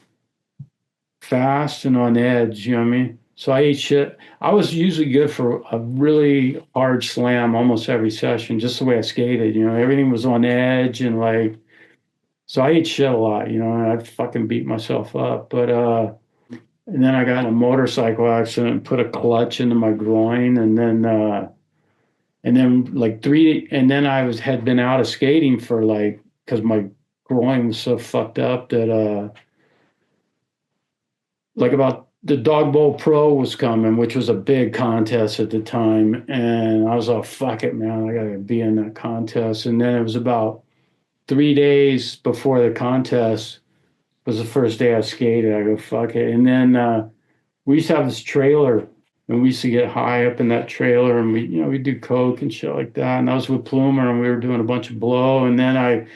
Speaker 2: fast and on edge, you know what I mean? So I ate shit. I was usually good for a really hard slam almost every session, just the way I skated, everything was on edge and like, so I ate shit a lot, and I'd fucking beat myself up. But, and then I got in a motorcycle accident and put a clutch into my groin. And then like and then had been out of skating for like, cause my groin was so fucked up that like about the Dog Bowl Pro was coming, which was a big contest at the time, and I was like, fuck it, man, I gotta be in that contest. And then it was about 3 days before the contest was the first day I skated. I go, fuck it. And then we used to have this trailer, and we used to get high up in that trailer, and we do coke and shit like that. And I was with Plumer, and we were doing a bunch of blow. And then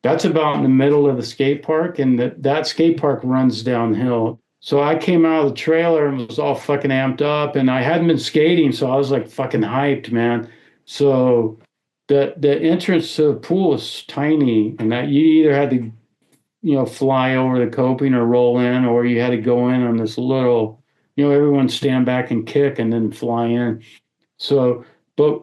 Speaker 2: that's about in the middle of the skate park, and that skate park runs downhill. So I came out of the trailer and was all fucking amped up, and I hadn't been skating, so I was like fucking hyped, man. So the entrance to the pool is tiny, and that you either had to fly over the coping or roll in, or you had to go in on this little, everyone stand back and kick and then fly in. So, but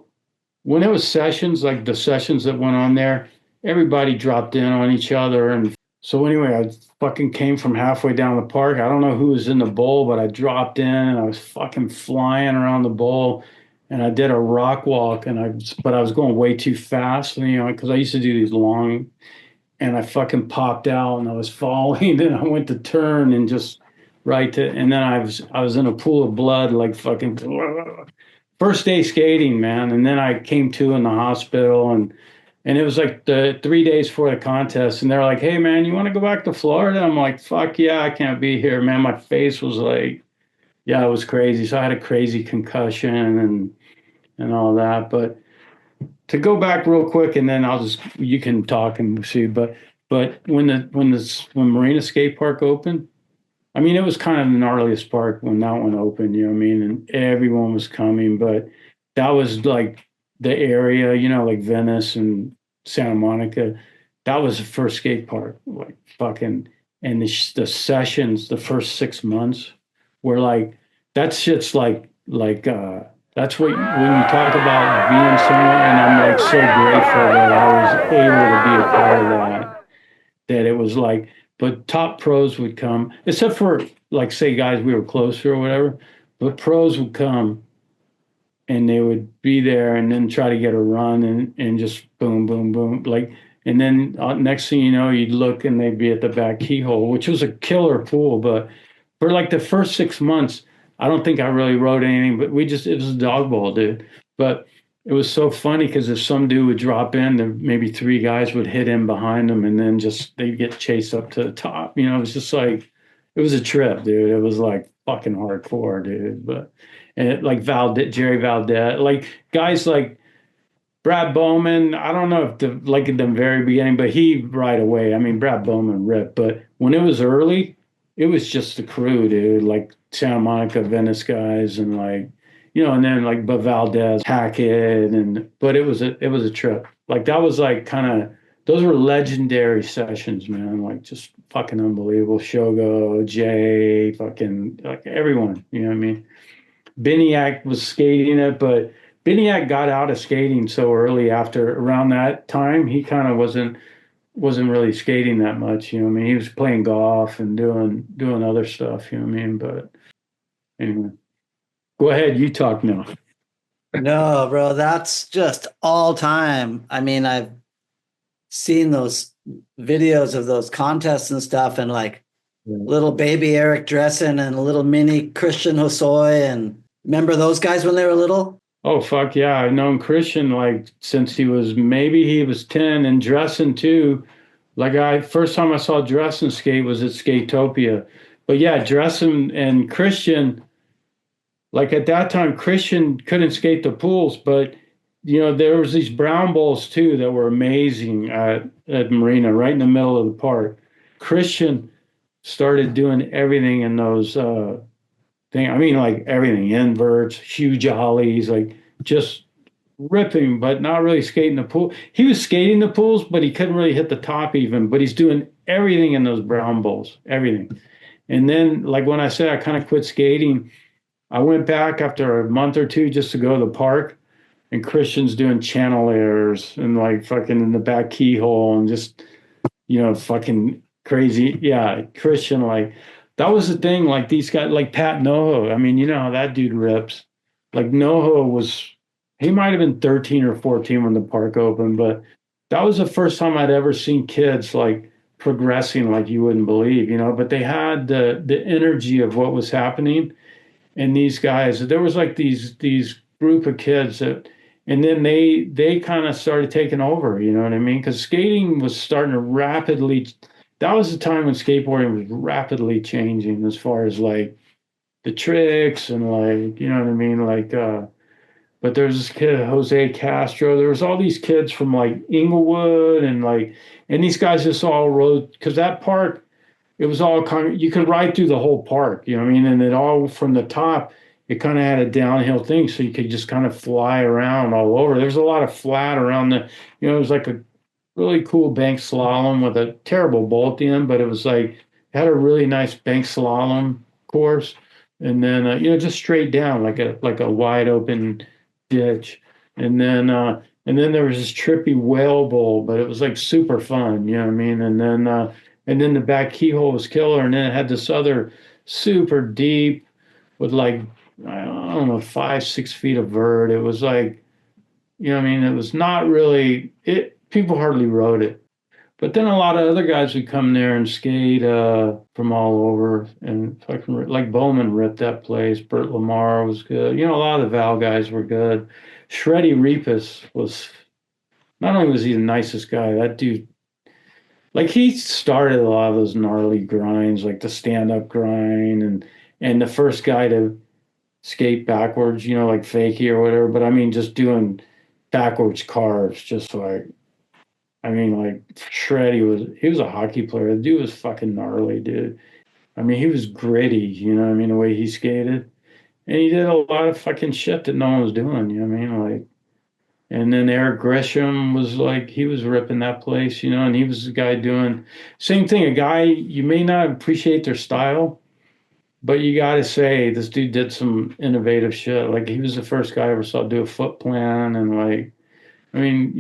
Speaker 2: when it was sessions, like the sessions that went on there, everybody dropped in on each other. And so anyway, I fucking came from halfway down the park. I don't know who was in the bowl, but I dropped in and I was fucking flying around the bowl. And I did a rock walk, but I was going way too fast, because I used to do these long, and I fucking popped out and I was falling, and I went to turn and just and then I was in a pool of blood, like fucking first day skating, man. And then I came to in the hospital, and it was like the 3 days before the contest, and they're like, hey man, you want to go back to Florida? I'm like, fuck yeah, I can't be here, man. My face was like, yeah, it was crazy. So I had a crazy concussion and all that. But to go back real quick, and then you can talk and see. But when Marina Skate Park opened, I mean, it was kind of the gnarliest park when that one opened. You know what I mean? And everyone was coming, but that was like the area, like Venice and Santa Monica. That was the first skate park, like fucking. And the sessions, the first 6 months, were like that shit's like. That's what, when you talk about being somewhere, and I'm like so grateful that I was able to be a part of that it was like, but top pros would come, except for like, say, guys we were close to or whatever, but pros would come and they would be there and then try to get a run and just boom, boom, boom. Like, and then next thing you know, you'd look and they'd be at the back keyhole, which was a killer pool. But for like the first 6 months, I don't think I really wrote anything, but it was a dog bowl, dude. But it was so funny because if some dude would drop in, then maybe 3 guys would hit him behind him, and then they'd get chased up to the top. It was just like, it was a trip, dude. It was like fucking hardcore, dude. But, and like Jerry Valdez, like guys like Brad Bowman, I don't know if at the very beginning, but he right away, I mean, Brad Bowman ripped, but when it was early, it was just the crew, dude, like Santa Monica, Venice guys, and like, and then like Valdez, Hackett, but it was a trip. Like that was like kind of, those were legendary sessions, man. Like just fucking unbelievable. Shogo, Jay, fucking like everyone, you know what I mean? Biniak was skating it, but Biniak got out of skating so early around that time, he kind of wasn't really skating that much, you know what I mean? He was playing golf and doing other stuff, you know what I mean? But anyway, go ahead, you talk now.
Speaker 1: No, bro, that's just all time. I mean, I've seen those videos of those contests and stuff, and like little baby Eric Dressen and little mini Christian Hosoi, and remember those guys when they were little?
Speaker 2: Oh, fuck yeah. I've known Christian like since he was 10, and Dressen too. Like first time I saw Dressen skate was at Skatopia. But yeah, Dressen and Christian, like at that time, Christian couldn't skate the pools, but there was these brown bowls too that were amazing at Marina, right in the middle of the park. Christian started doing everything in those things. I mean, like everything, inverts, huge ollies, like just ripping, but not really skating the pool. He was skating the pools, but he couldn't really hit the top even, but he's doing everything in those brown bowls, everything. And then, like when I said I kind of quit skating, I went back after a month or two just to go to the park, and Christian's doing channel errors and like fucking in the back keyhole and just, fucking crazy. Yeah, Christian, like that was the thing. Like these guys, like Pat Noho. I mean, you know how that dude rips. Like Noho he might have been 13 or 14 when the park opened, but that was the first time I'd ever seen kids like progressing like you wouldn't believe, but they had the energy of what was happening. And these guys, there was like these group of kids that, and then they kind of started taking over, you know what I mean? Because skating was starting to rapidly, that was the time when skateboarding was rapidly changing as far as like the tricks and like, you know what I mean? Like, but there's this kid, Jose Castro. There was all these kids from like Inglewood and like, and these guys just all rode, because that park, it was all kind of, you could ride through the whole park, you know what I mean? And it all from the top, it kind of had a downhill thing. So you could just kind of fly around all over. There was a lot of flat around it was like a really cool bank slalom with a terrible bowl at the end, but it was like, it had a really nice bank slalom course. And then, just straight down like a wide open ditch. And then there was this trippy whale bowl, but it was like super fun, you know what I mean? And then the back keyhole was killer. And then it had this other super deep with like, I don't know, 5, 6 feet of vert. It was like, you know what I mean? It was not really, people hardly rode it. But then a lot of other guys would come there and skate from all over. And fucking, like Bowman ripped that place. Bert Lamar was good. A lot of the Val guys were good. Shreddy Repas was, not only was he the nicest guy, that dude, like he started a lot of those gnarly grinds, like the stand-up grind and the first guy to skate backwards, like fakie or whatever. But I mean, just doing backwards carves, just like, I mean, like Shreddy he was a hockey player. The dude was fucking gnarly, dude. I mean, he was gritty, I mean, the way he skated. And he did a lot of fucking shit that no one was doing, you know what I mean? Like, and then Eric Grisham was like, he was ripping that place, and he was the guy doing same thing. A guy, you may not appreciate their style, but you got to say this dude did some innovative shit. Like he was the first guy I ever saw do a foot plan, and like, I mean,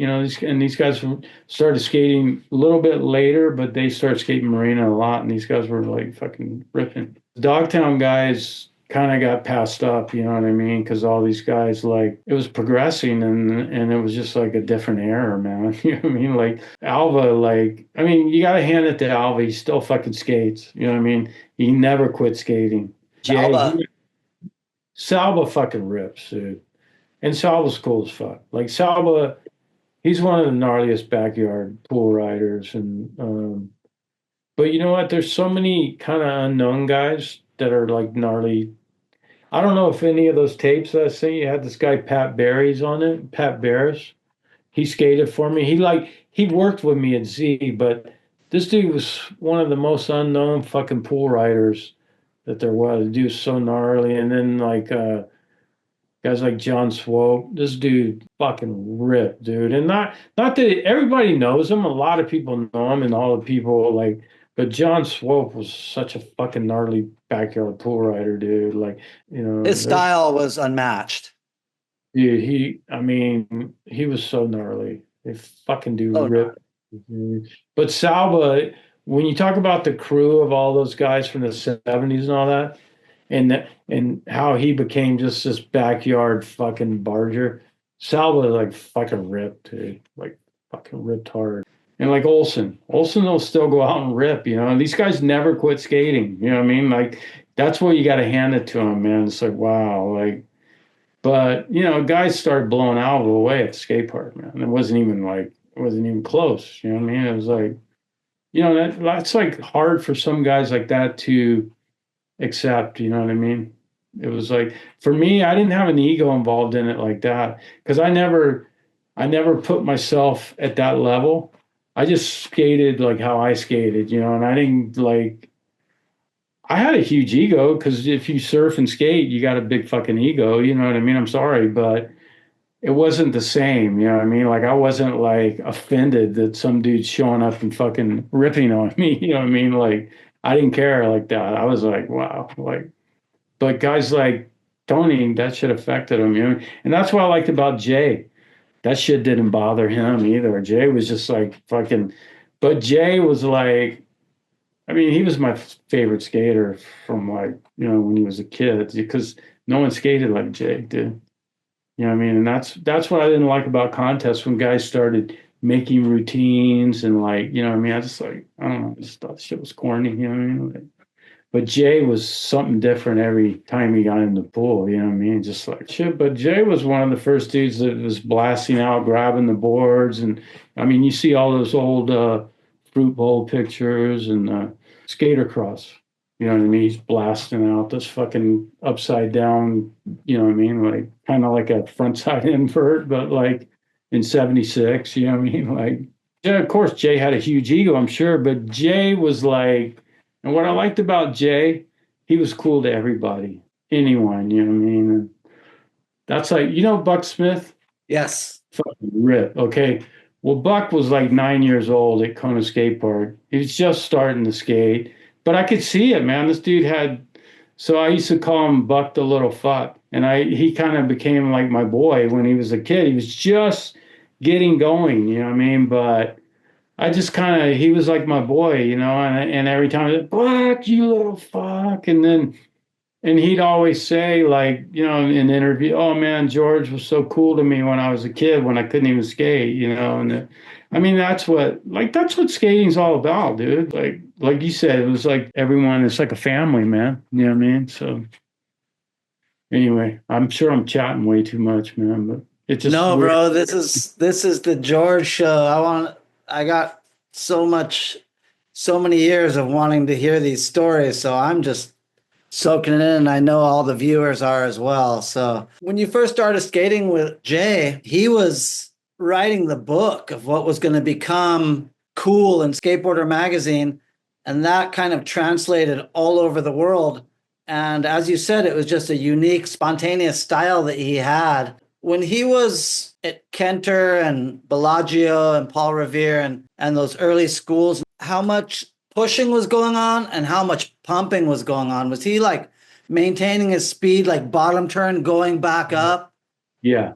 Speaker 2: these guys started skating a little bit later, but they started skating Marina a lot, and these guys were like fucking ripping. The Dogtown guys kind of got passed up, you know what I mean? Because all these guys, like, it was progressing, and it was just like a different era, man. You know what I mean? Like Alva, like, I mean, you got to hand it to Alva. He still fucking skates. You know what I mean? He never quit skating.
Speaker 1: Alva.
Speaker 2: Salva fucking rips, dude. And Salva's cool as fuck. Like Salva, he's one of the gnarliest backyard pool riders. But you know what? There's so many kind of unknown guys that are like gnarly. I don't know if any of those tapes that I sent you had this guy Pat Barry's on it. Pat Barris. He skated for me. He worked with me at Z, but this dude was one of the most unknown fucking pool riders that there was. The dude was so gnarly. And then like guys like John Swope, this dude fucking ripped, dude. And not that everybody knows him. A lot of people know him, and all the people like. But John Swope was such a fucking gnarly backyard pool rider, dude. Like,
Speaker 1: his style was unmatched.
Speaker 2: Dude, I mean, he was so gnarly. They fucking do rip. But Salva, when you talk about the crew of all those guys from the 70s and all that, and how he became just this backyard fucking barger, Salva like fucking ripped, dude. Like fucking ripped hard. And like Olson will still go out and rip, and these guys never quit skating, you know what I mean? Like, that's what you got to hand it to them, man. It's like, wow, like, but, guys started blowing Alva away at the skate park, man. It wasn't even close, you know what I mean? It was like, that's like hard for some guys like that to accept, you know what I mean? It was like, for me, I didn't have an ego involved in it like that, because I never put myself at that level. I just skated like how I skated, and I didn't like, I had a huge ego, because if you surf and skate, you got a big fucking ego, you know what I mean? I'm sorry, but it wasn't the same, you know what I mean? Like, I wasn't like offended that some dude's showing up and fucking ripping on me, you know what I mean? Like, I didn't care like that. I was like, wow, like, but guys like Tony, that shit affected him, And that's what I liked about Jay. That shit didn't bother him either. Jay was just like fucking, but Jay was like, I mean, he was my favorite skater from like, when he was a kid, because no one skated like Jay did. You know what I mean? And that's what I didn't like about contests, when guys started making routines and like, you know what I mean? I just like, I don't know, I just thought shit was corny, you know what I mean? Like, but Jay was something different every time he got in the pool, you know what I mean? Just like shit. But Jay was one of the first dudes that was blasting out, grabbing the boards. And I mean, you see all those old fruit bowl pictures and skater cross. You know what I mean? He's blasting out this fucking upside down, you know what I mean? Like kind of like a front side invert, but like in 76, you know what I mean? Like, yeah, of course, Jay had a huge ego, I'm sure, but Jay was like, and what I liked about Jay, he was cool to everybody, anyone, you know what I mean? And that's like, you know, Buck Smith?
Speaker 1: Yes.
Speaker 2: Fucking rip, okay? Well, Buck was like 9 years old at Kona Skate Park. He was just starting to skate, but I could see it, man. This dude had, so I used to call him Buck the little fuck. And he kind of became like my boy when he was a kid. He was just getting going, you know what I mean? But I just kind of, he was like my boy, you know, and every time, I'd, Buck, you little fuck. And he'd always say, like, you know, in the interview, oh man, George was so cool to me when I was a kid, when I couldn't even skate, you know. And I mean, that's what skating's all about, dude. Like you said, it was like everyone, it's like a family, man. You know what I mean? So anyway, I'm sure I'm chatting way too much, man, but it's just
Speaker 1: No,
Speaker 2: weird.
Speaker 1: bro, this is the George show. I got so many years of wanting to hear these stories, so I'm just soaking it in, and I know all the viewers are as well. So when you first started skating with Jay, he was writing the book of what was going to become cool in Skateboarder magazine, and that kind of translated all over the world. And as you said, it was just a unique, spontaneous style that he had. When he was at Kenter and Bellagio and Paul Revere and those early schools, how much pushing was going on and how much pumping was going on? Was he like maintaining his speed, like bottom turn, going back up?
Speaker 2: Yeah.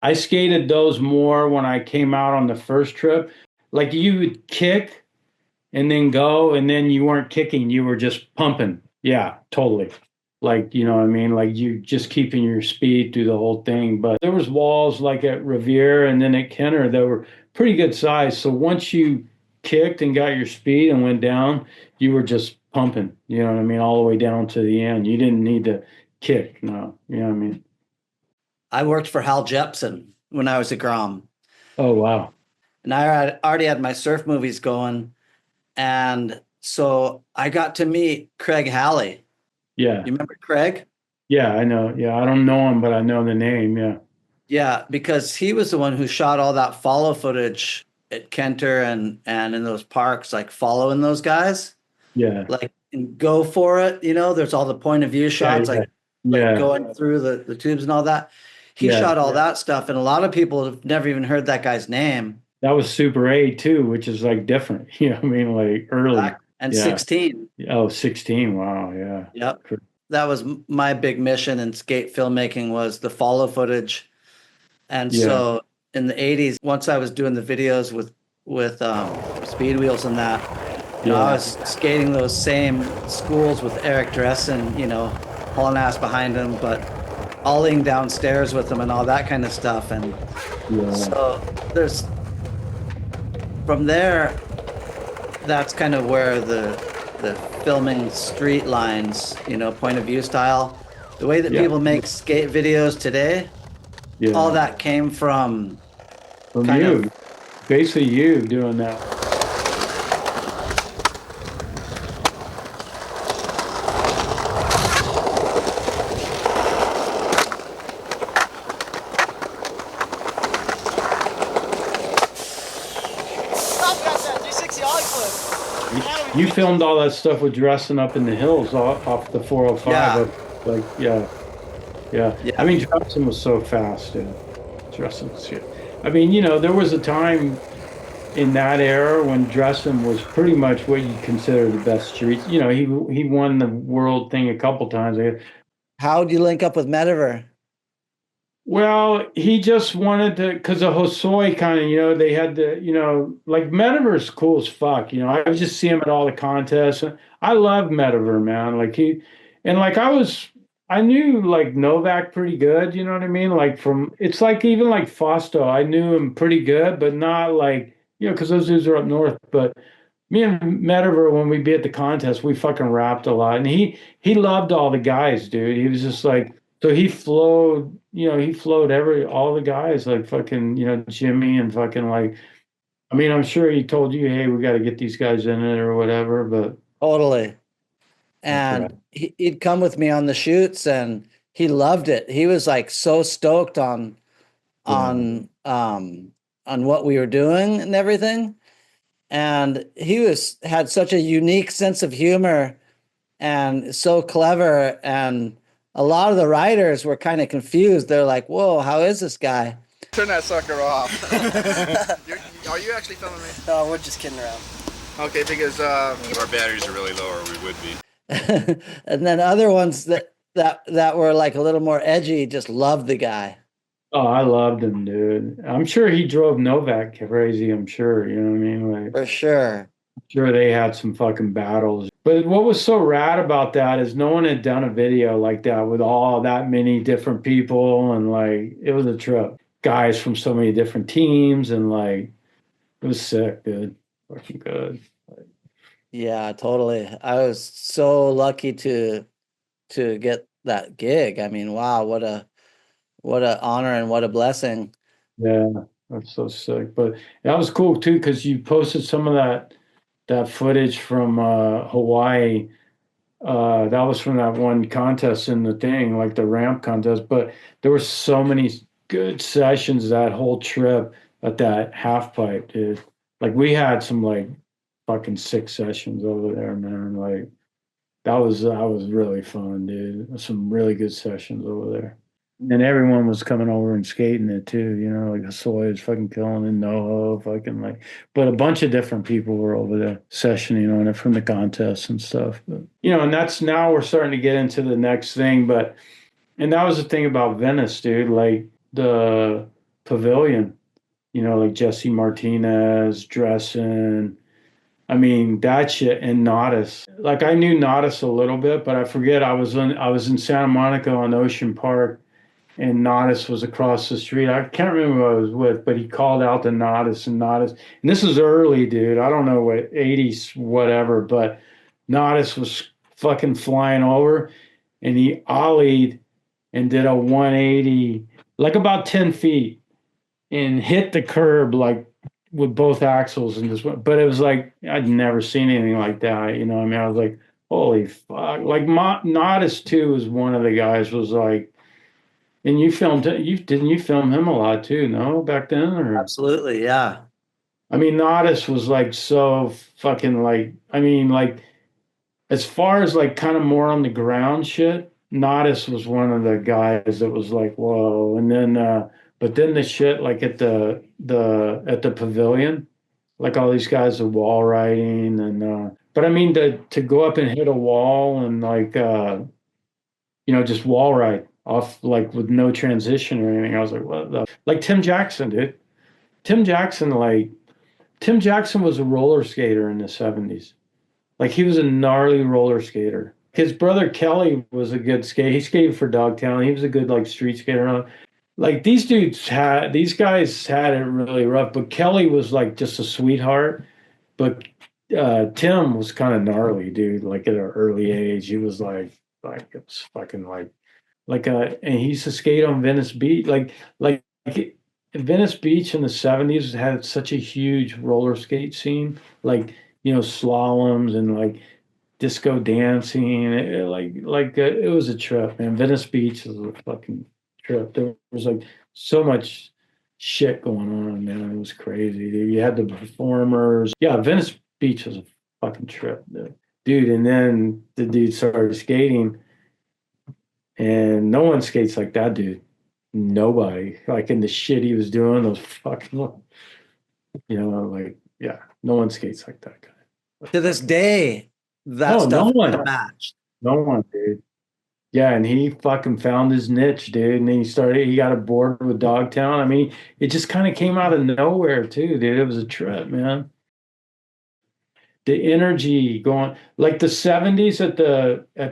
Speaker 2: I skated those more when I came out on the first trip. Like you would kick and then go, and then you weren't kicking, you were just pumping. Yeah, totally. Like, you know what I mean? Like you just keeping your speed through the whole thing. But there was walls like at Revere and then at Kenner that were pretty good size. So once you kicked and got your speed and went down, you were just pumping, you know what I mean? All the way down to the end. You didn't need to kick. No, you know what I mean?
Speaker 1: I worked for Hal Jepsen when I was at Grom.
Speaker 2: Oh, wow.
Speaker 1: And I already had my surf movies going. And so I got to meet Craig Halley.
Speaker 2: Yeah.
Speaker 1: You remember Craig?
Speaker 2: Yeah, I know. Yeah, I don't know him, but I know the name. Yeah.
Speaker 1: Yeah, because he was the one who shot all that follow footage at Kenter and in those parks, like following those guys.
Speaker 2: Yeah.
Speaker 1: Like Go For It, you know, there's all the point of view shots, like going through the tubes and all that. He shot all that stuff, and a lot of people have never even heard that guy's name.
Speaker 2: That was Super 8 too, which is like different. You know what I mean? Like early.
Speaker 1: And 16.
Speaker 2: Oh, 16. Wow. Yeah.
Speaker 1: Yep. That was my big mission in skate filmmaking, was the follow footage. And so in the 80s, once I was doing the videos with Speed Wheels and that, you know, I was skating those same schools with Eric Dressen, you know, hauling ass behind him, but olling downstairs with him and all that kind of stuff. And so there's, from there, that's kind of where the filming street lines, you know, point of view style, the way that people make skate videos today, all that came from
Speaker 2: you. Basically you doing that. You filmed all that stuff with dressing up in the hills off the 405. Yeah. I mean, Dressing was so fast. Yeah. Dressing was shit. I mean, you know, there was a time in that era when Dressing was pretty much what you consider the best street. You know, he won the world thing a couple times.
Speaker 1: How'd you link up with Metaver?
Speaker 2: Well, he just wanted to, because of Hosoi kind of, you know, they had the, you know, like Metaver's cool as fuck. You know, I just see him at all the contests. I love Metaver, man. Like I was I knew like Novak pretty good, you know what I mean? Like from it's like even like Fausto, I knew him pretty good, but not like because those dudes are up north. But me and Metaver, when we'd be at the contest, we fucking rapped a lot, and he loved all the guys, dude. He was just like so he flowed all the guys like fucking Jimmy and fucking like. I mean, I'm sure he told you, hey, we got to get these guys in it or whatever, but
Speaker 1: Totally.
Speaker 2: that's right.
Speaker 1: And he'd come with me on the shoots, and he loved it. He was like so stoked on what we were doing and everything. And he had such a unique sense of humor and so clever. And a lot of the writers were kind of confused. They're like, whoa, how is this guy?
Speaker 5: Turn that sucker off. Are you actually filming me?
Speaker 6: No, we're just kidding around.
Speaker 5: Okay, because
Speaker 7: If our batteries are really low, or we would be.
Speaker 1: And then other ones that were like a little more edgy just loved the guy.
Speaker 2: Oh, I loved him, dude. I'm sure he drove Novak crazy. I'm sure, you know what I mean? Like,
Speaker 1: For sure.
Speaker 2: I'm sure they had some fucking battles. But what was so rad about that is no one had done a video like that with all that many different people, and like it was a trip. Guys from so many different teams, and like it was sick, dude. Fucking good.
Speaker 1: Yeah, totally. I was so lucky to get that gig. I mean, wow, what a honor and what a blessing.
Speaker 2: Yeah, that's so sick. But that was cool too, because you posted some of that footage from Hawaii. That was from that one contest in the thing, like the ramp contest. But there were so many good sessions that whole trip at that half pipe, dude. Like we had some like fucking 6 sessions over there, man. Like that was really fun, dude. Some really good sessions over there. And everyone was coming over and skating it too, like Soy was fucking killing it, NoHo, fucking like, but a bunch of different people were over there sessioning on it from the contests and stuff. But, and that's now we're starting to get into the next thing. And that was the thing about Venice, dude, like the pavilion, like Jesse Martinez, Dressen. I mean, that shit and Nadas. Like I knew Nadas a little bit, but I forget I was in Santa Monica on Ocean Park. And Nadas was across the street. I can't remember who I was with, but he called out to Nadas. And this is early, dude. I don't know what, 80s, whatever, but Nadas was fucking flying over, and he ollied and did a 180, like about 10 feet, and hit the curb like with both axles and just went. But it was like, I'd never seen anything like that. You know what I mean? I was like, holy fuck. Like Nadas too was one of the guys was like, and you filmed it. Didn't you film him a lot too? No, back then, or
Speaker 1: Absolutely, yeah.
Speaker 2: I mean, Nadas was like so fucking like. I mean, like as far as like kind of more on the ground shit, Nadas was one of the guys that was like, whoa. And then, but then the shit like at the pavilion, like all these guys are wall riding and. But I mean, to go up and hit a wall and like, just wall ride. Off like with no transition or anything. I was like, what the like Tim Jackson, dude. Tim Jackson was a roller skater in the 70s. Like he was a gnarly roller skater. His brother Kelly was a good skater. He skated for Dogtown. He was a good like street skater. Like these guys had it really rough, but Kelly was like just a sweetheart. But Tim was kind of gnarly, dude. Like at an early age, he was like it was fucking like and he used to skate on Venice Beach, like Venice Beach in the 70s had such a huge roller skate scene, like slaloms and like disco dancing. It was a trip, man. Venice Beach was a fucking trip. There was like so much shit going on, man. It was crazy, dude. You had the performers. Yeah, Venice Beach was a fucking trip, dude. And then the dude started skating. And no one skates like that, dude. Nobody. Like in the shit he was doing, those fucking, yeah, no one skates like that guy.
Speaker 1: To this day, that stuff
Speaker 2: no one.
Speaker 1: is matched.
Speaker 2: No one, dude. Yeah, and he fucking found his niche, dude. And then he got aboard with Dogtown. I mean, it just kind of came out of nowhere, too, dude. It was a trip, man. the energy going, like the 70s at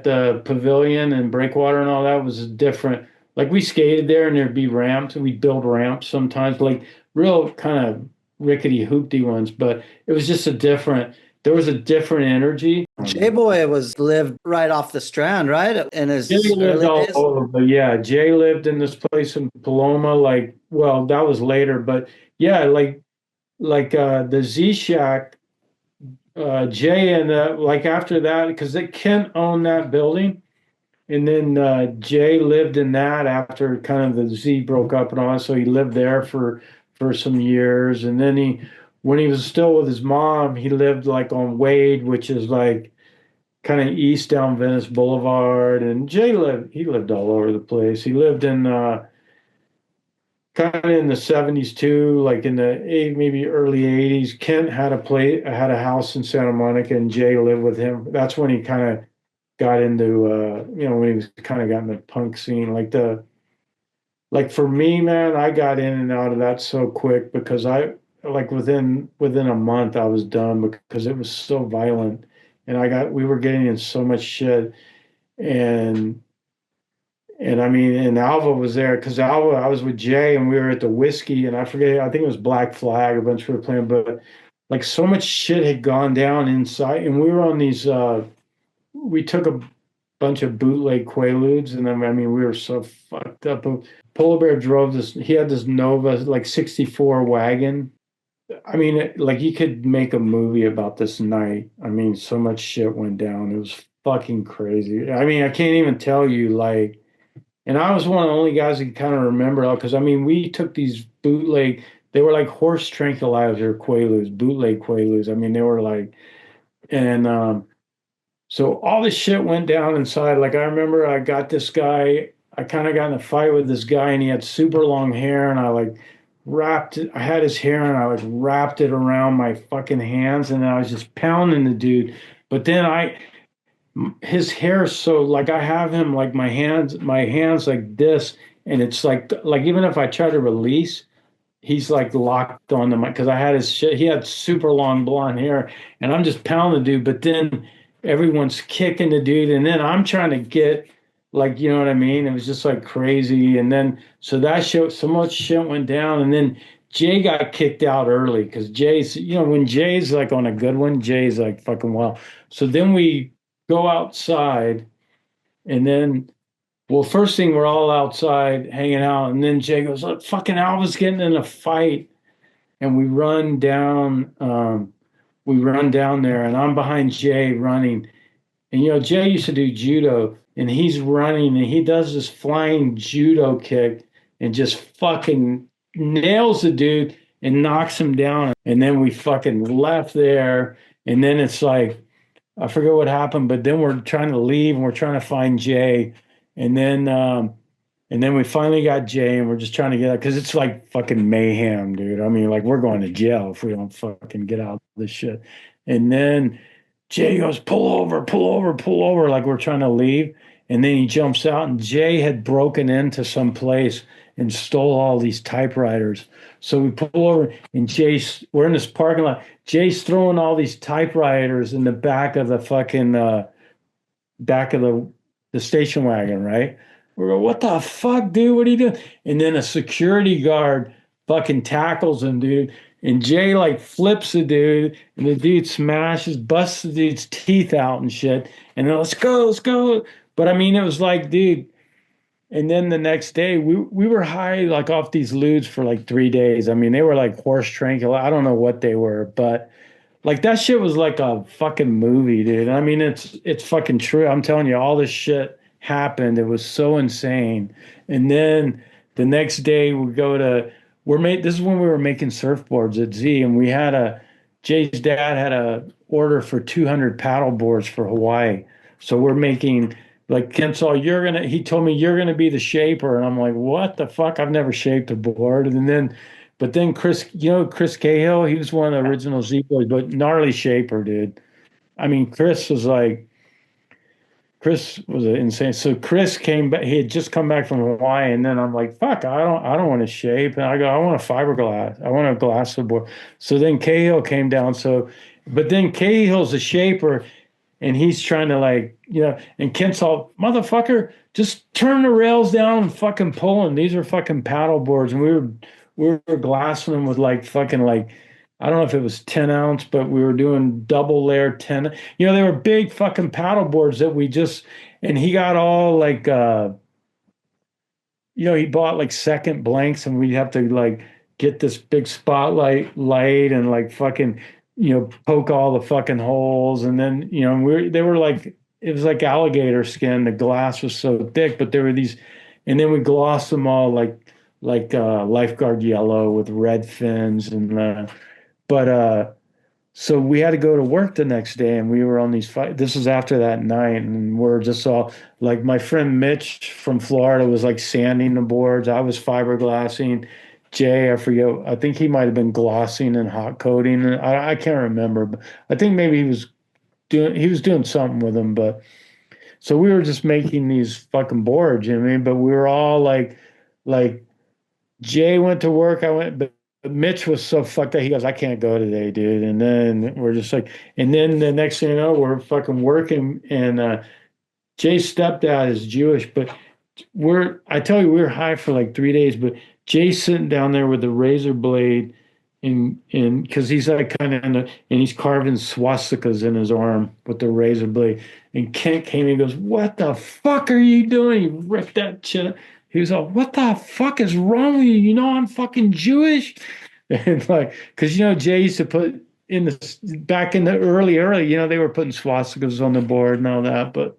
Speaker 2: the pavilion and breakwater and all that was different. Like we skated there and there'd be ramps and we'd build ramps sometimes, like real kind of rickety hoopty ones, but it was just there was a different energy.
Speaker 1: J-Boy lived right off the Strand, right? In his
Speaker 2: Jay lived
Speaker 1: early
Speaker 2: all
Speaker 1: days.
Speaker 2: over, but yeah, Jay lived in this place in Paloma, like, well, that was later, but yeah, like the Z Shack, Jay and like after that, because Kent owned that building, and then Jay lived in that after kind of the Z broke up and all that, so he lived there for some years, and then when he was still with his mom, he lived like on Wade, which is like kind of east down Venice Boulevard, and he lived all over the place. He lived in kind of in the 70s too, like in the maybe early 80s. Kent had a house in Santa Monica, and Jay lived with him. That's when he kind of got into when he was kind of got in the punk scene. Like for me, man, I got in and out of that so quick because I like within a month I was done because it was so violent, and we were getting in so much shit, and I mean, and Alva was there because I was with Jay and we were at the Whiskey, and I forget, I think it was Black Flag, a bunch we were playing, but like so much shit had gone down inside, and we were on these. We took a bunch of bootleg Quaaludes, and then I mean we were so fucked up. Polar Bear drove this. He had this Nova like '64 wagon. I mean, like you could make a movie about this night. I mean, so much shit went down. It was fucking crazy. I mean, I can't even tell you like. And I was one of the only guys that kind of remember because I mean, we took these bootleg. They were like horse tranquilizer Quaaludes, bootleg Quaaludes. I mean, they were like, and so all this shit went down inside. Like I remember, I got this guy. I kind of got in a fight with this guy, and he had super long hair, and I like wrapped it. I had his hair, and I like wrapped it around my fucking hands, and I was just pounding the dude. But then his hair is so like I have him like my hands like this, and it's like even if I try to release, he's like locked on the mic because I had his shit. He had super long blonde hair, and I'm just pounding the dude. But then everyone's kicking the dude, and then I'm trying to get like you know what I mean. It was just like crazy, and then so that shit, so much shit went down, and then Jay got kicked out early because Jay's when Jay's like on a good one, Jay's like fucking well. So then we go outside, and then well, first thing we're all outside hanging out, and then Jay goes, "Look, fucking Alva's getting in a fight," and we run down. We run down there, and I'm behind Jay running, and Jay used to do judo, and he's running, and he does this flying judo kick, and just fucking nails the dude and knocks him down, and then we fucking left there, and then it's like. I forget what happened, but then we're trying to leave and we're trying to find Jay. And then we finally got Jay and we're just trying to get out because it's like fucking mayhem, dude. I mean, like we're going to jail if we don't fucking get out of this shit. And then Jay goes, pull over, pull over, pull over, like we're trying to leave. And then he jumps out and Jay had broken into some place and stole all these typewriters. So we pull over and we're in this parking lot. Jay's throwing all these typewriters in the back of the fucking back of the station wagon, right? We're going, what the fuck, dude? What are you doing? And then a security guard fucking tackles him, dude. And Jay like flips the dude, and the dude busts the dude's teeth out and shit. And then let's go, let's go. But I mean, it was like, dude. And then the next day, we were high like off these ludes for like 3 days. I mean, they were like horse tranquil. I don't know what they were, but like that shit was like a fucking movie, dude. I mean, it's fucking true. I'm telling you, all this shit happened. It was so insane. And then the next day this is when we were making surfboards at Z, and Jay's dad had a order for 200 paddle boards for Hawaii. So we're making like Kensal, he told me you're gonna be the shaper, and I'm like, what the fuck? I've never shaped a board. But then Chris, Chris Cahill, he was one of the original Z boys, but gnarly shaper, dude. I mean, Chris was insane. So Chris came back. He had just come back from Hawaii, and then I'm like, "Fuck, I don't want to shape." And I go, "I want a fiberglass. I want a glass board." So then Cahill came down. So But then Cahill's a shaper, and he's trying to like, and Kent's all, motherfucker, just turn the rails down and fucking pull them. These are fucking paddle boards, and we were glassing them with like fucking like, I don't know if it was 10 ounce, but we were doing double layer 10. They were big fucking paddle boards that we just, and he got all like, he bought like second blanks, and we'd have to like get this big spotlight light and like fucking, poke all the fucking holes. And then, they were like, it was like alligator skin. The glass was so thick, but there were these, and then we glossed them all like lifeguard yellow with red fins. And, so we had to go to work the next day, and we were on these fight. This was after that night, and we're just all like, my friend Mitch from Florida was like sanding the boards. I was fiberglassing. Jay, I forget. I think he might have been glossing and hot coating. I can't remember, but I think maybe he was doing something with them. But so we were just making these fucking boards. But we were all like Jay went to work. I went, but Mitch was so fucked up. He goes, I can't go today, dude. And then we're just like, and then the next thing you know, we're fucking working. And Jay's stepdad is Jewish, but I tell you, we were high for like 3 days. But Jay's sitting down there with a razor blade, in because he's like kind of and he's carving swastikas in his arm with the razor blade. And Kent came and goes, "What the fuck are you doing?" He ripped that shit. He was all, "What the fuck is wrong with you? You know I'm fucking Jewish." And like, because Jay used to put in the back in the early, they were putting swastikas on the board and all that. But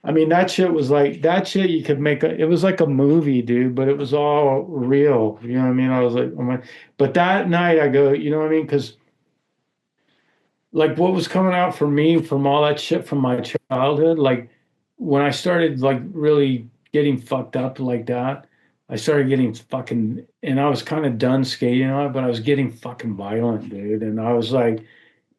Speaker 2: I mean, that shit was like that shit you could make it was like a movie, dude, but it was all real. You know what I mean? I was like, oh my, but that night I go, you know what I mean? Because like what was coming out for me from all that shit from my childhood, like when I started like really getting fucked up like that, I started getting fucking, and I was kind of done skating on it, but I was getting fucking violent, dude. And I was like,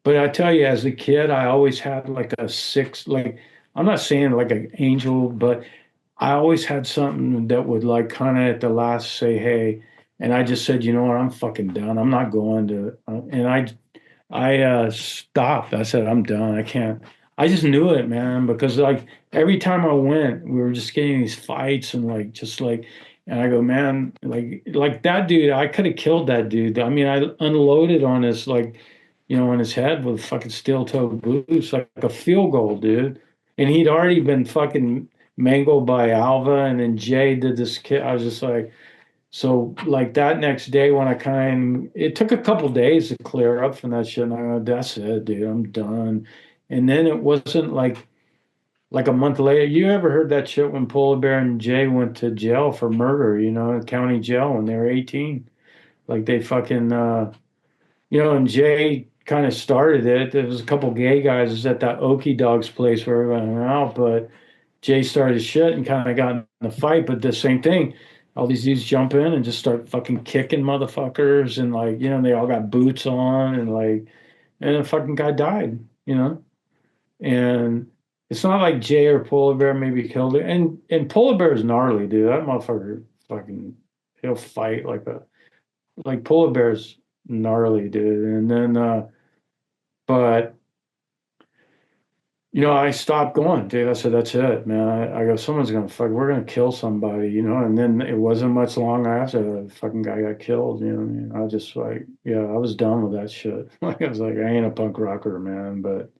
Speaker 2: but I tell you, as a kid, I always had like a six, like, I'm not saying like an angel, but I always had something that would like kind of at the last say, hey, and I just said, you know what, I'm fucking done. I'm not going to, and I stopped. I said, I'm done. I can't. I just knew it, man, because like every time I went, we were just getting these fights and like just like, and I go, man, like that dude, I could have killed that dude. I mean, I unloaded on his like, on his head with fucking steel toe boots, like a field goal, dude. And he'd already been fucking mangled by Alva, and then Jay did this kid. I was just like, so like that next day when it took a couple days to clear up from that shit. And I go, that's it, dude, I'm done. And then it wasn't like a month later. You ever heard that shit when Polar Bear and Jay went to jail for murder, county jail when they were 18? Like they fucking, and Jay kind of started it. There was a couple gay guys. It was at that Okie Dog's place where we went out, but Jay started shit and kind of got in the fight. But the same thing, all these dudes jump in and just start fucking kicking motherfuckers, and like, they all got boots on, and like, and the fucking guy died, and it's not like Jay or Polar Bear maybe killed it. And Polar Bear is gnarly, dude. That motherfucker fucking, he'll fight like Polar Bear's gnarly, dude. And then but I stopped going, dude. I said, that's it, man. I go, someone's gonna we're gonna kill somebody, and then it wasn't much long after the fucking guy got killed, what I mean? I was just like, yeah, I was done with that shit. Like I was like, I ain't a punk rocker, man. But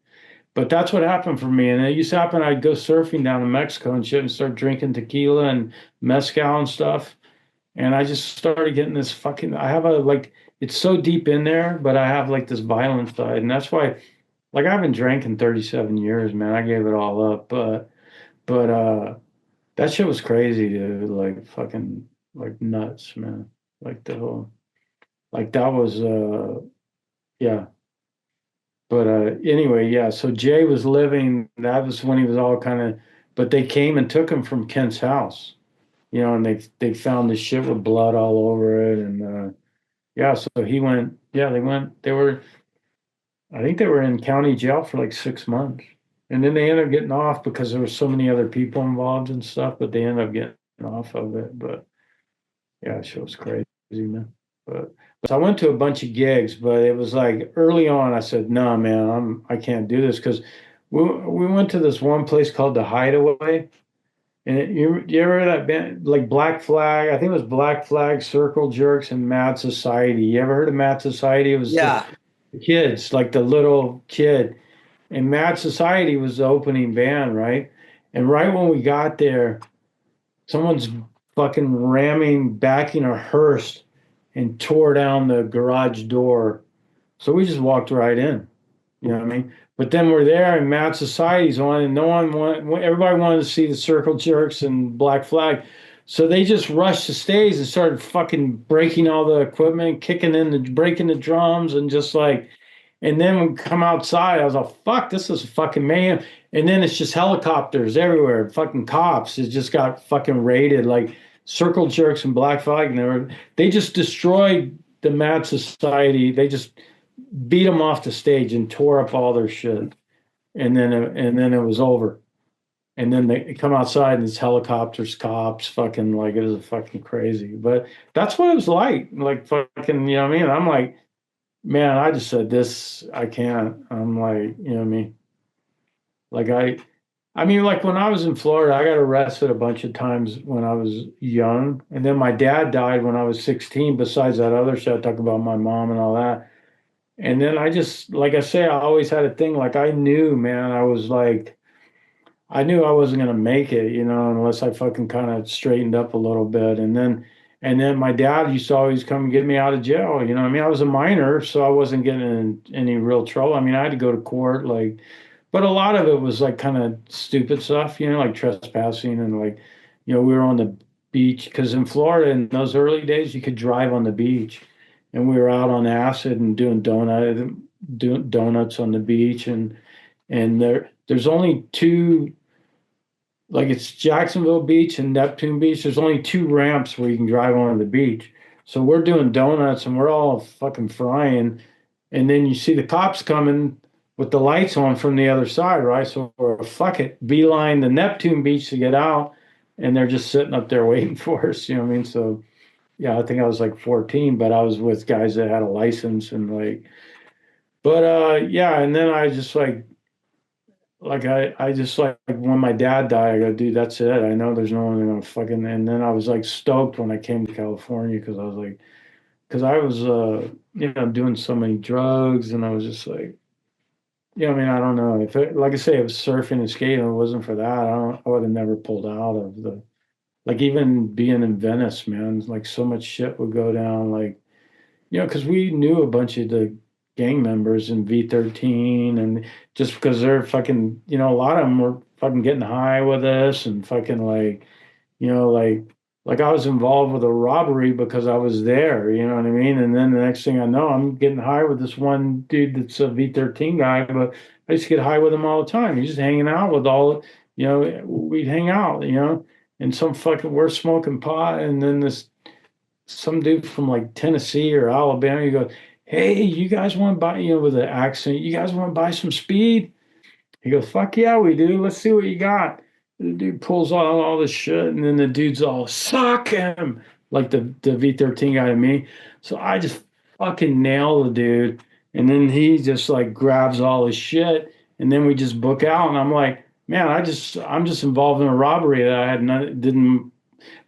Speaker 2: that's what happened for me. And it used to happen, I'd go surfing down in Mexico and shit and start drinking tequila and mezcal and stuff. And I just started getting this fucking, I have it's so deep in there, but I have like this violent side. And that's why, like, I haven't drank in 37 years, man. I gave it all up. But that shit was crazy, dude. Like fucking, like nuts, man. Like the whole, like that was, yeah. But anyway, yeah. So Jay was living, that was when he was all kind of, but they came and took him from Kent's house, and they found the shit with blood all over it. And yeah, so he went, yeah, I think they were in county jail for like 6 months. And then they ended up getting off because there were so many other people involved and stuff, but they ended up getting off of it. But yeah, shit was crazy, man. So I went to a bunch of gigs, but it was like early on, I said, no, man, I can't do this because we went to this one place called the Hideaway. And you ever heard that band like Black Flag? I think it was Black Flag, Circle Jerks, and Mad Society. You ever heard of Mad Society? It was
Speaker 1: Yeah.
Speaker 2: the kids, like the little kid. And Mad Society was the opening band, right? And right when we got there, someone's fucking backing a hearse and tore down the garage door. So we just walked right in. You know what I mean? But then we're there and Mad Society's on and everybody wanted to see the Circle Jerks and Black Flag. So they just rushed the stage and started fucking breaking all the equipment, breaking the drums and just like, and then we come outside, I was like, fuck, this is fucking mayhem. And then it's just helicopters everywhere, fucking cops. It just got fucking raided, like Circle Jerks and Black Flag. And they just destroyed the Mad Society. They just beat them off the stage and tore up all their shit. And then it was over. And then they come outside and it's helicopters, cops, fucking like it was fucking crazy. But that's what it was like fucking, you know what I mean? I'm like, man, I just said this, I can't. I'm like, you know what I mean? Like I mean, like when I was in Florida, I got arrested a bunch of times when I was young. And then my dad died when I was 16, besides that other shit I talk about my mom and all that. And then I just, like I say, I always had a thing. Like I knew, man, I knew I wasn't going to make it, you know, unless I fucking kind of straightened up a little bit. And then my dad used to always come and get me out of jail. You know what I mean? I was a minor, so I wasn't getting in any real trouble. I mean, I had to go to court, like, but a lot of it was like kind of stupid stuff, you know, like trespassing and like, you know, we were on the beach because in Florida in those early days, you could drive on the beach. And we were out on acid and doing donuts on the beach. And there's only two, like it's Jacksonville Beach and Neptune Beach. There's only two ramps where you can drive on the beach. So we're doing donuts and we're all fucking frying. And then you see the cops coming with the lights on from the other side, right? So we're fuck it, beeline the Neptune Beach to get out. And they're just sitting up there waiting for us, you know what I mean? So yeah, I think I was like 14, but I was with guys that had a license and like, but yeah, and then I just I just like when my dad died, I go, dude, that's it. I know there's no one gonna fucking. And then I was like stoked when I came to California because I was like, because I was you know doing so many drugs and I was just like, yeah, I mean, I don't know if it, like I say, it was surfing and skating. If it wasn't for that, I would have never pulled out of the. Like even being in Venice, man, like so much shit would go down. Like, you know, because we knew a bunch of the gang members in V13, and just because they're fucking, you know, a lot of them were fucking getting high with us and fucking like, you know, like I was involved with a robbery because I was there, you know what I mean? And then the next thing I know, I'm getting high with this one dude that's a V13 guy, but I used to get high with him all the time. He's just hanging out with all, you know, we'd hang out, you know. And we're smoking pot, and then some dude from like Tennessee or Alabama, he goes, hey, you guys want to buy, you know, with an accent, you guys want to buy some speed? He goes, fuck yeah, we do. Let's see what you got. The dude pulls all this shit, and then the dude's all, suck him, like the V13 guy to me. So I just fucking nail the dude, and then he just like grabs all his shit, and then we just book out, and I'm like, man, I'm just involved in a robbery that I didn't.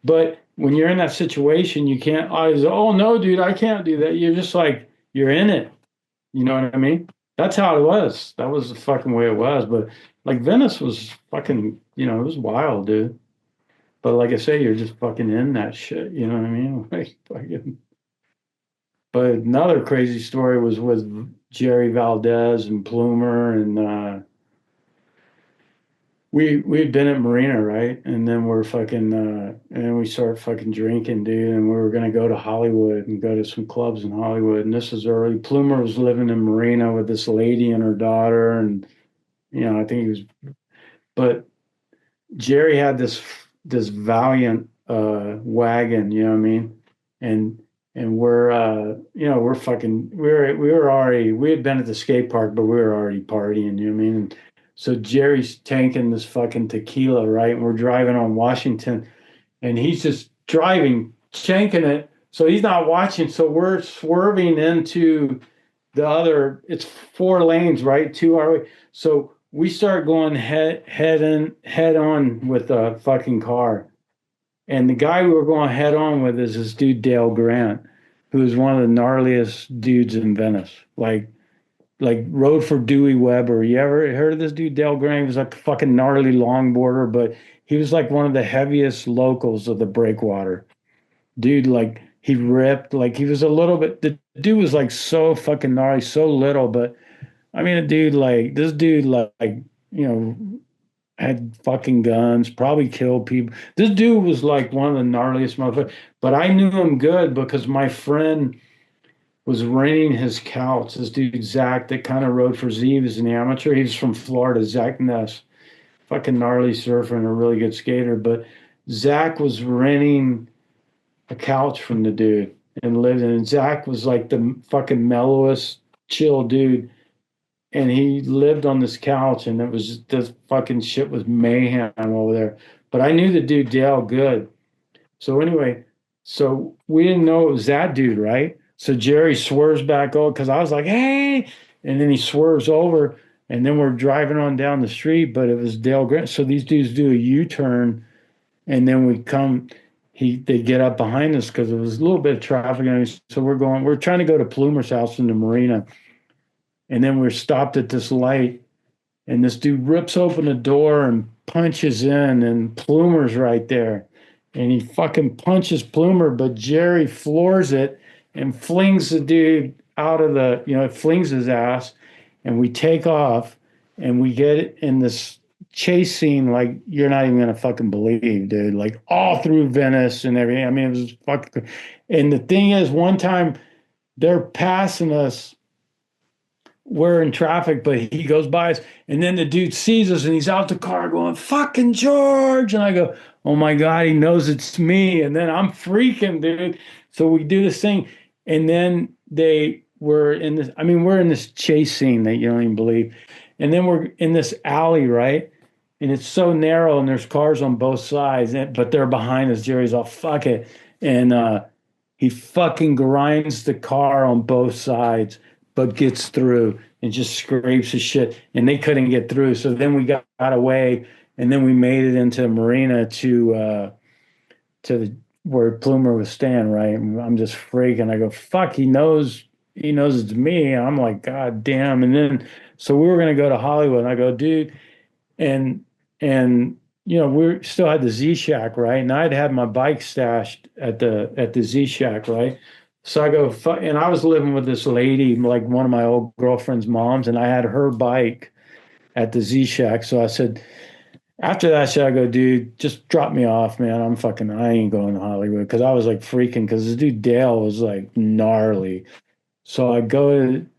Speaker 2: But when you're in that situation, you can't always, oh no, dude, I can't do that. You're just like, you're in it. You know what I mean? That's how it was. That was the fucking way it was. But like Venice was fucking, you know, it was wild, dude. But like I say, you're just fucking in that shit. You know what I mean? Like fucking. But another crazy story was with Jerry Valdez and Plumer and we'd been at Marina, right? And then we're fucking and we start fucking drinking, dude, and we were gonna go to Hollywood and go to some clubs in Hollywood. And this was early. Plumer was living in Marina with this lady and her daughter, and you know, I think he was, but Jerry had this Valiant wagon, you know what I mean? And we're you know, we had been at the skate park, but we were already partying, you know what I mean? And so Jerry's tanking this fucking tequila, right? And we're driving on Washington, and he's just driving, shanking it, So he's not watching. So we're swerving into the other. It's 4 lanes, right? 2 our way. So we start going head on with a fucking car. And the guy we were going head on with is this dude Dale Grant, who is one of the gnarliest dudes in Venice. Like rode for Dewey Weber. You ever heard of this dude Dale Grant? He was like a fucking gnarly longboarder, but he was like one of the heaviest locals of the breakwater. Dude, like he ripped, like he was a little bit, the dude was like so fucking gnarly, so little, but I mean, this dude you know, had fucking guns, probably killed people. This dude was like one of the gnarliest motherfuckers, but I knew him good because my friend was renting his couch. This dude, Zach, that kind of rode for Z, was an amateur. He was from Florida, Zach Ness, fucking gnarly surfer and a really good skater. But Zach was renting a couch from the dude and lived in it. And Zach was like the fucking mellowest, chill dude. And he lived on this couch, and it was this fucking shit was mayhem over there. But I knew the dude Dale good. So anyway, so we didn't know it was that dude, right? So Jerry swerves back over because I was like, hey, and then he swerves over, and then we're driving on down the street, but it was Dale Grant. So these dudes do a U-turn, and then we come, they get up behind us because there was a little bit of traffic. So we're trying to go to Plumer's house in the Marina. And then we're stopped at this light, and this dude rips open the door and punches in, and Plumer's right there. And he fucking punches Plumer, but Jerry floors it and flings the dude out of the, flings his ass, and we take off, and we get in this chase scene like you're not even going to fucking believe, dude. Like all through Venice and everything. I mean, it was fucking, and the thing is, one time they're passing us, we're in traffic, but he goes by us, and then the dude sees us, and he's out the car going, fucking George. And I go, oh my God, he knows it's me. And then I'm freaking, dude. So we do this thing, and then we're in this chase scene that you don't even believe. And then we're in this alley, right? And it's so narrow, and there's cars on both sides, but they're behind us. Jerry's all, fuck it. And he fucking grinds the car on both sides, but gets through and just scrapes his shit. And they couldn't get through. So then we got away, and then we made it into Marina to where Plumer was staying, right? And I'm just freaking. I go, fuck, he knows it's me. And I'm like, God damn. And then, so we were going to go to Hollywood, and I go, dude, and we still had the Z Shack, right? And I'd had my bike stashed at the Z Shack, right? So I go, and I was living with this lady, like one of my old girlfriend's moms, and I had her bike at the Z Shack. So I said, after that shit, I go, dude, just drop me off, man. I ain't going to Hollywood, because I was like freaking, because this dude Dale was like gnarly. So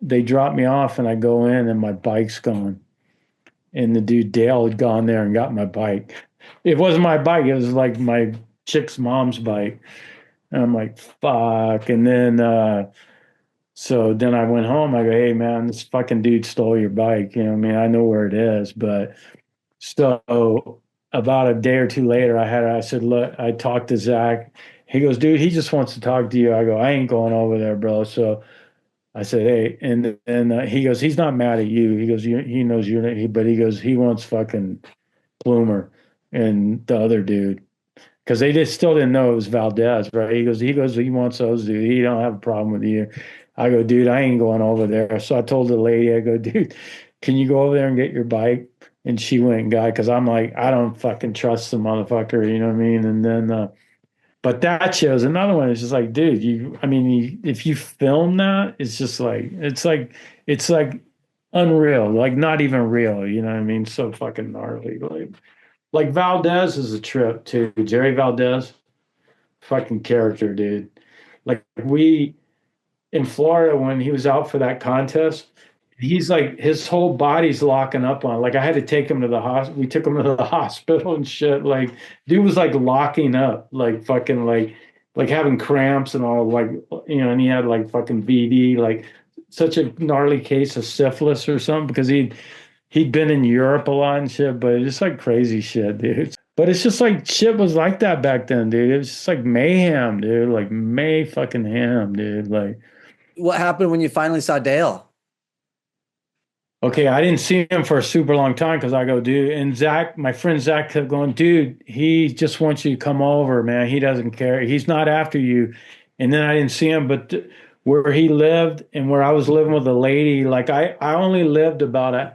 Speaker 2: they drop me off, and I go in, and my bike's gone. And the dude Dale had gone there and got my bike. It wasn't my bike. It was like my chick's mom's bike. And I'm like, fuck. And then, so then I went home. I go, hey, man, this fucking dude stole your bike. I know where it is. But so about a day or two later, I said, look, I talked to Zach. He goes, dude, he just wants to talk to you. I go, I ain't going over there, bro. So I said, hey, and then he goes, he's not mad at you. He goes, he knows you're, but he goes, he wants fucking Plumer and the other dude. Because they still didn't know it was Valdez, right? He goes, he wants those, dude. He don't have a problem with you. I go, dude, I ain't going over there. So I told the lady, I go, dude, can you go over there and get your bike? And she went and got it, because I'm like, I don't fucking trust the motherfucker, you know what I mean? And then, but that shows another one. It's just like, dude, if you film that, it's just like, it's like unreal, like not even real, you know what I mean? So fucking gnarly, like Valdez is a trip too. Jerry Valdez, fucking character, dude. Like in Florida, when he was out for that contest, he's like, his whole body's locking up on. Like I had to take him to the hospital. We took him to the hospital and shit. Like dude was like locking up, like fucking like having cramps and all, like, and he had like fucking VD, like such a gnarly case of syphilis or something, because he'd been in Europe a lot and shit, but it's like crazy shit, dude. But it's just like shit was like that back then, dude. It was just like mayhem, dude. Like may fucking ham, dude. Like,
Speaker 1: What happened when you finally saw Dale?
Speaker 2: okay, I didn't see him for a super long time because I go, dude. And Zach, my friend Zach kept going, dude, he just wants you to come over, man. He doesn't care. He's not after you. And then I didn't see him, but where he lived and where I was living with a lady, like I only lived about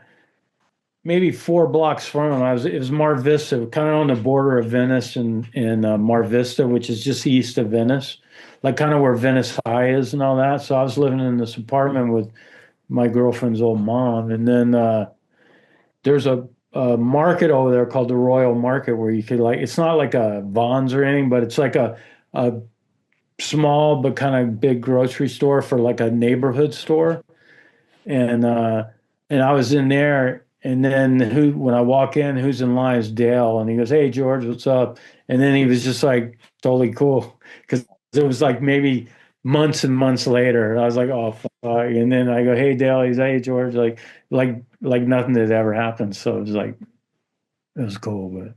Speaker 2: maybe 4 blocks from him. It was Mar Vista, kind of on the border of Venice and Mar Vista, which is just east of Venice, like kind of where Venice High is and all that. So I was living in this apartment with my girlfriend's old mom, and then there's a market over there called the Royal Market where you could like it's not like a Vons or anything, but it's like a small but kind of big grocery store for like a neighborhood store, and I was in there, and then when I walk in, who's in line is Dale, and he goes, "Hey George, what's up?" And then he was just like totally cool because it was like maybe months and months later. I was like, "Oh fuck!" And then I go, "Hey Dale," he's, "Hey George," like nothing had ever happened. So it was like it was cool, but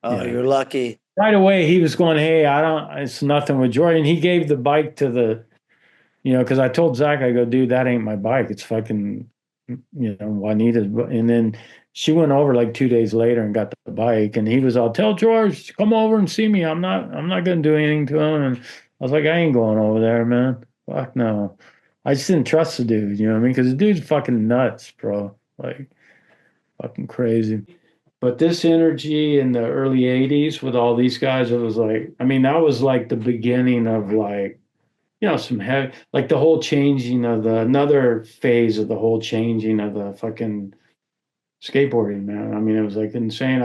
Speaker 1: Oh,
Speaker 2: yeah.
Speaker 1: you're lucky.
Speaker 2: Right away he was going, "Hey, I don't. It's nothing with Jordan." He gave the bike to because I told Zach, I go, "Dude, that ain't my bike. It's fucking, Juanita's." And then she went over like 2 days later and got the bike, and he was all, "Tell George to come over and see me. I'm not gonna do anything to him." And I was like, "I ain't going over there, man. Fuck no." I just didn't trust the dude, you know what I mean? Because the dude's fucking nuts, bro. Like fucking crazy. But this energy in the early 80s with all these guys, it was like, I mean, that was like the beginning of like, some heavy, like the whole changing of another phase of the whole changing of the fucking skateboarding, man. I mean, it was like insane.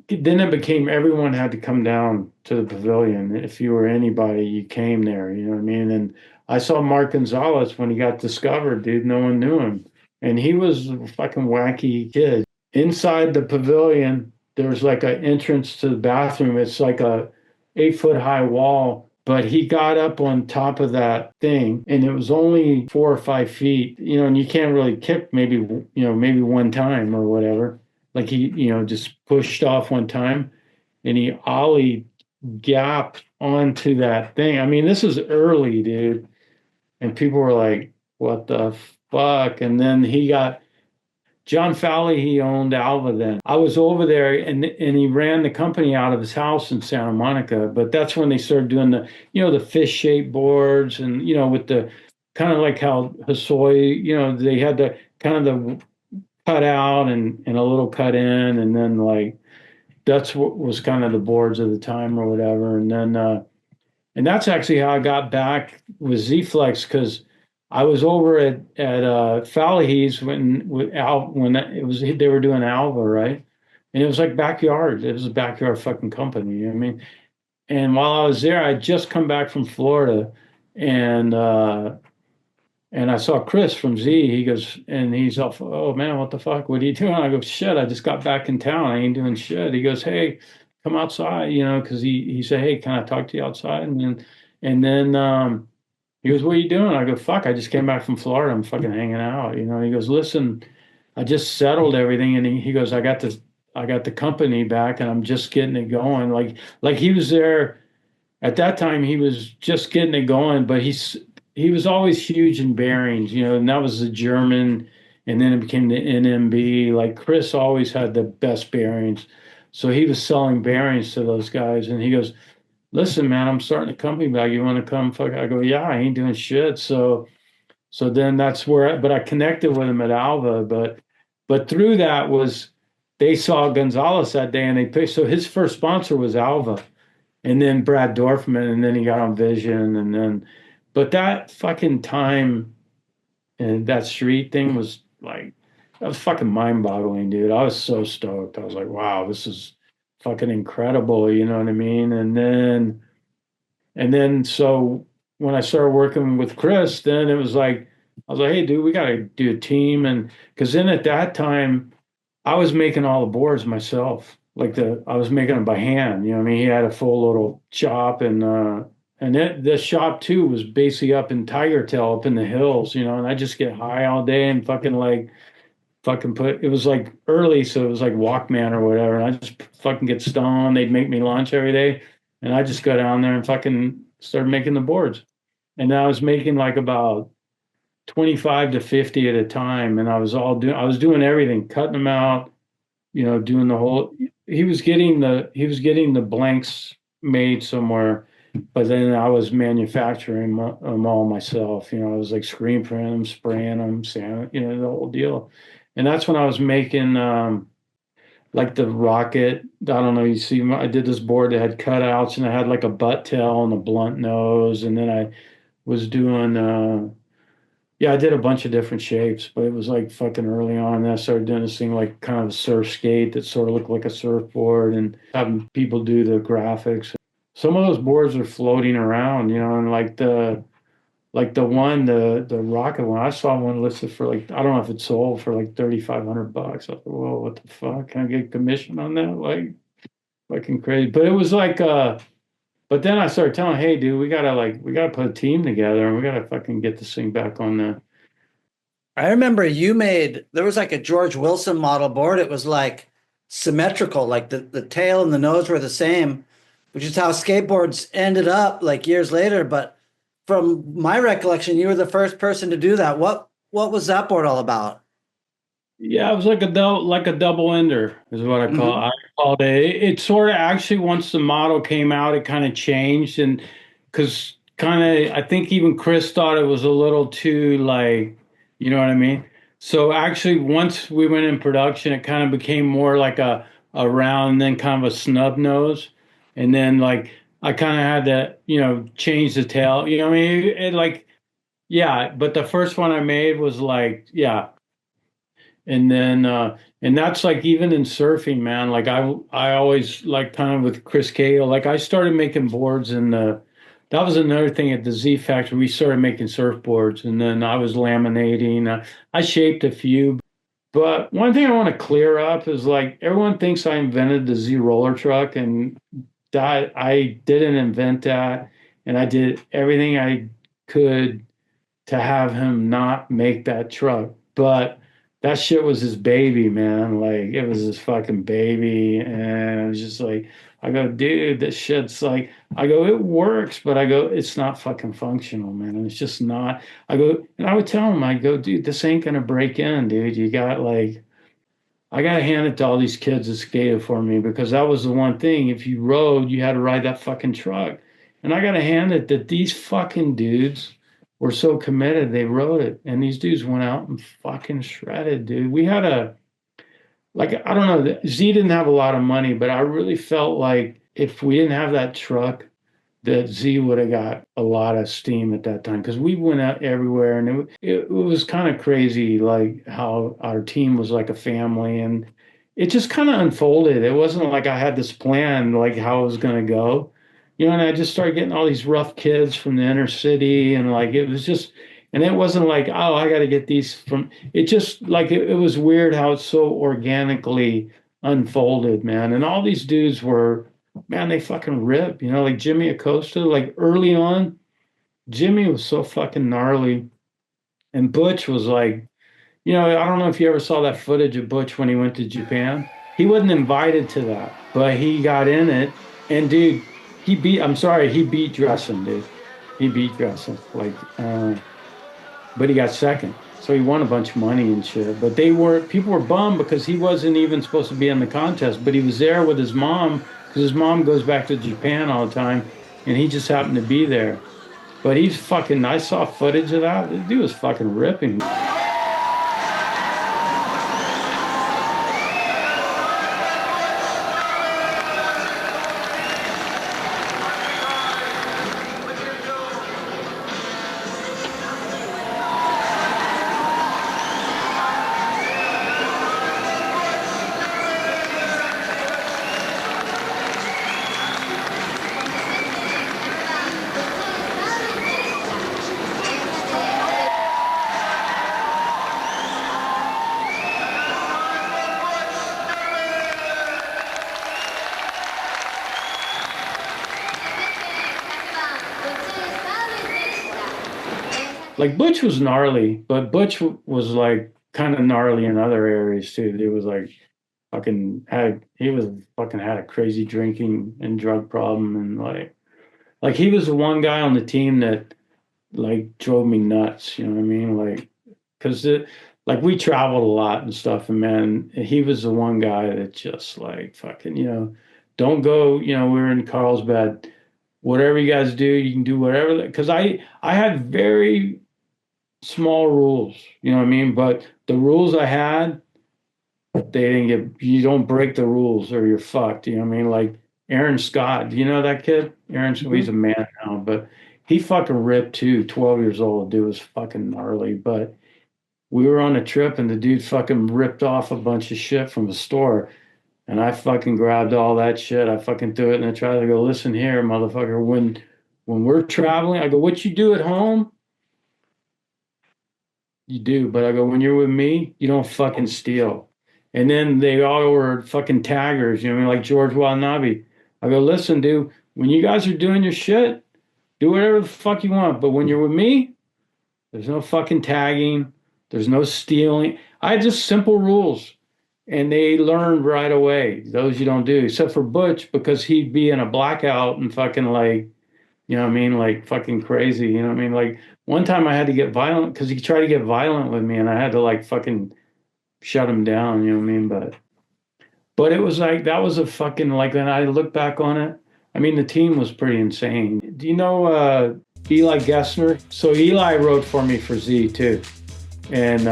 Speaker 2: Then it became everyone had to come down to the pavilion. If you were anybody, you came there, you know what I mean? And I saw Mark Gonzalez when he got discovered, dude. No one knew him. And he was a fucking wacky kid. Inside the pavilion, there's like an entrance to the bathroom. It's like a 8 foot high wall, but he got up on top of that thing and it was only 4 or 5 feet, and you can't really kick maybe one time or whatever. Like he, just pushed off one time and he ollie gapped onto that thing. I mean, this is early, dude. And people were like, what the fuck? And then John Fowley, he owned Alva then. I was over there and he ran the company out of his house in Santa Monica. But that's when they started doing the fish shaped boards and, with the kind of like how Hosoi, they had the kind of the cut out and a little cut in. And then like, that's what was kind of the boards of the time or whatever. And then, and that's actually how I got back with Z-Flex because I was over at Fallahey's when they were doing Alva, right? And it was like backyard. It was a backyard fucking company. You know what I mean? And while I was there, I'd just come back from Florida, and I saw Chris from Z. He goes, and he's off. "Oh man, what the fuck? What are you doing?" I go, "Shit, I just got back in town. I ain't doing shit." He goes, "Hey, come outside," because he said, "Hey, can I talk to you outside?" And then he goes, "What are you doing?" I go, "Fuck, I just came back from Florida. I'm fucking hanging out." He goes, "Listen, I just settled everything." And he goes, I got the company back and I'm just getting it going. Like he was there at that time, he was just getting it going, but he was always huge in bearings, and that was the German, and then it became the NMB. Like Chris always had the best bearings. So he was selling bearings to those guys. And he goes, "Listen, man, I'm starting a company back. You want to come?" Fuck. I go, "Yeah, I ain't doing shit." So then that's but I connected with him at Alva, but through that they saw Gonzalez that day and they picked, so his first sponsor was Alva and then Brad Dorfman, and then he got on Vision, but that fucking time and that street thing was like, that was fucking mind boggling, dude. I was so stoked. I was like, wow, this is fucking incredible, you know what I mean? And then so when I started working with Chris, then it was like, I was like, "Hey dude, we gotta do a team." And because then at that time I was making all the boards myself. I was making them by hand, you know what I mean? He had a full little shop, and the shop too was basically up in Tiger Tail up in the hills, and I just get high all day and fucking like fucking it was like early, so it was like Walkman or whatever. And I just fucking get stoned. They'd make me lunch every day. And I just go down there and fucking started making the boards. And I was making like about 25 to 50 at a time. And I was doing everything, cutting them out, doing the whole, he was getting the blanks made somewhere, but then I was manufacturing them all myself. I was like screen printing them, spraying them, sanding, the whole deal. And that's when I was making like the rocket. I don't know. You see, I did this board that had cutouts, and I had like a butt tail and a blunt nose, and then I was doing. Yeah, I did a bunch of different shapes, but it was like fucking early on. And I started doing this thing like kind of a surf skate that sort of looked like a surfboard, and having people do the graphics. Some of those boards are floating around, and like the rocket one, I saw one listed for like, I don't know if it sold for like $3,500. I thought, whoa, what the fuck? Can I get commission on that? Like fucking crazy. But it was like but then I started telling, hey dude, we gotta put a team together and we gotta fucking get this thing back on the.
Speaker 1: I remember there was like a George Wilson model board. It was like symmetrical, like the tail and the nose were the same, which is how skateboards ended up like years later. But from my recollection, you were the first person to do that. What was that board all about?
Speaker 2: Yeah, it was like a double ender is what I called it. It sort of actually, once the model came out, it kind of changed, and because kind of I think even Chris thought it was a little too like, you know what I mean? So actually, once we went in production, it kind of became more like a round and then kind of a snub nose, and then like I kind of had to change the tail. You know what I mean? It like, yeah, but the first one I made was like, yeah. And then, and that's like even in surfing, man. Like I always like kind of with Chris Cahill. Like I started making boards that was another thing at the Z Factory. We started making surfboards, and then I was laminating. I shaped a few, but one thing I want to clear up is like everyone thinks I invented the Z roller truck, and that I didn't invent that, and I did everything I could to have him not make that truck, but that shit was his baby, man. Like it was his fucking baby. And I was just like, I go, dude, this shit's like, I go, it works, but I go, it's not fucking functional, man. It's just not. I go, and I would tell him, I go, dude, this ain't gonna break in, dude. You got like, I gotta hand it to all these kids that skated for me, because that was the one thing. If you rode, you had to ride that fucking truck. And I gotta hand it that these fucking dudes were so committed, they wrote it. And these dudes went out and fucking shredded, dude. We had I don't know, Z didn't have a lot of money, but I really felt like if we didn't have that truck, that Z would have got a lot of steam at that time, because we went out everywhere, and it was kind of crazy, like how our team was like a family, and it just kind of unfolded. It wasn't like I had this plan, like how it was going to go. And I just started getting all these rough kids from the inner city, and like it was just, and it wasn't like, oh, I got to get these from. It just like it was weird how it so organically unfolded, man. And all these dudes were, man, they fucking rip, like Jimmy Acosta. Like early on, Jimmy was so fucking gnarly, and Butch was like, I don't know if you ever saw that footage of Butch when he went to Japan. He wasn't invited to that, but he got in it, and dude. He beat Dressen, dude. He beat Dressen, but he got second. So he won a bunch of money and shit. But people were bummed because he wasn't even supposed to be in the contest, but he was there with his mom, because his mom goes back to Japan all the time, and he just happened to be there. But I saw footage of that. This dude was fucking ripping. Like Butch was gnarly, but Butch was like kind of gnarly in other areas too. He was like fucking had a crazy drinking and drug problem, and like he was the one guy on the team that like drove me nuts. You know what I mean? Like, because like we traveled a lot and stuff, and man, he was the one guy that just like fucking, don't go. We were in Carlsbad. Whatever you guys do, you can do whatever. Because I had very small rules, you know what I mean? But the rules I had, they didn't get. You don't break the rules or you're fucked. You know what I mean? Like Aaron Scott, do you know that kid? He's a man now, but he fucking ripped too. 12 years old, dude was fucking gnarly. But we were on a trip and the dude fucking ripped off a bunch of shit from the store. And I fucking grabbed all that shit. I fucking threw it and I tried to go, listen here, motherfucker. When we're traveling, I go, what you do at home? You do. But I go, when you're with me, you don't fucking steal. And then they all were fucking taggers, you know what I mean? Like George Watanabe. I go, listen, dude, when you guys are doing your shit, do whatever the fuck you want. But when you're with me, there's no fucking tagging. There's no stealing. I had just simple rules. And they learned right away. Those you don't do, except for Butch, because he'd be in a blackout and fucking like, you know what I mean? Like fucking crazy, you know what I mean? Like one time I had to get violent because he tried to get violent with me and I had to like fucking shut him down, you know what I mean? But it was like, that was a fucking, like when I look back on it, I mean, the team was pretty insane. Do you know Eli Gessner? So Eli wrote for me for Z too. And,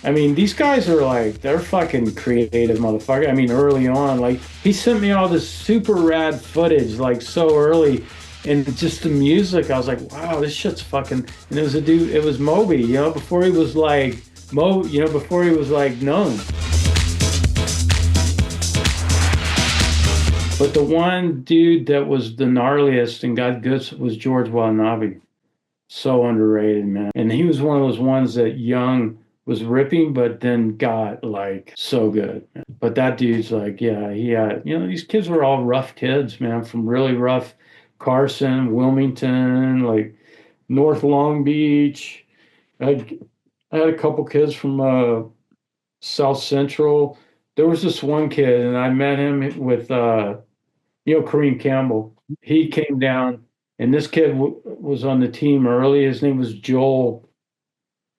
Speaker 2: I mean, these guys are like, they're fucking creative motherfucker. I mean, early on, like, he sent me all this super rad footage, like, so early. And just the music, I was like, wow, this shit's fucking, and it was a dude, it was Moby, before he was like, before he was like known. But the one dude that was the gnarliest and got good was George Watanabe. So underrated, man. And he was one of those ones that young was ripping, but then got like so good. But that dude's like, yeah, he had, these kids were all rough kids, man, from really rough Carson, Wilmington, like North Long Beach. I had a couple kids from South Central. There was this one kid, and I met him with, Kareem Campbell. He came down, and this kid was on the team early. His name was Joel.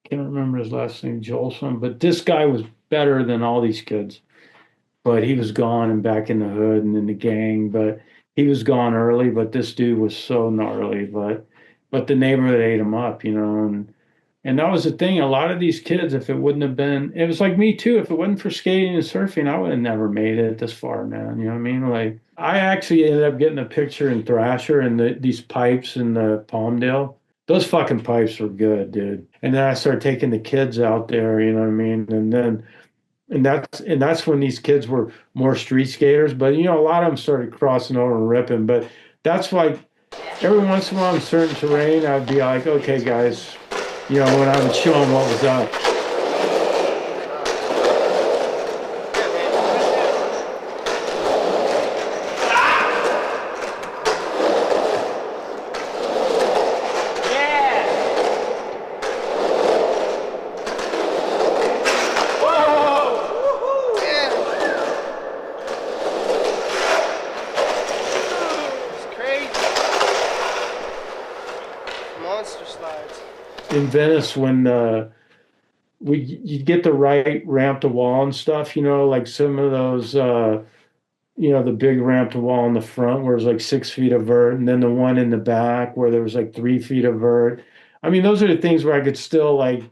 Speaker 2: Can't remember his last name, Joelson, but this guy was better than all these kids. But he was gone and back in the hood and in the gang. But he was gone early. But this dude was so gnarly. But the neighborhood ate him up, and that was the thing. A lot of these kids, if it wouldn't have been, it was like me too. If it wasn't for skating and surfing, I would have never made it this far, man. You know what I mean? Like I actually ended up getting a picture in Thrasher and these pipes in the Palmdale. Those fucking pipes were good, dude. And then I started taking the kids out there, you know what I mean? And that's when these kids were more street skaters. But a lot of them started crossing over and ripping. But that's like every once in a while in certain terrain, I'd be like, okay, guys, when I would show them what was up. In Venice, when you'd get the right ramp to wall and stuff, like some of those, the big ramp to wall in the front where it was like 6 feet of vert, and then the one in the back where there was like 3 feet of vert. I mean, those are the things where I could still like,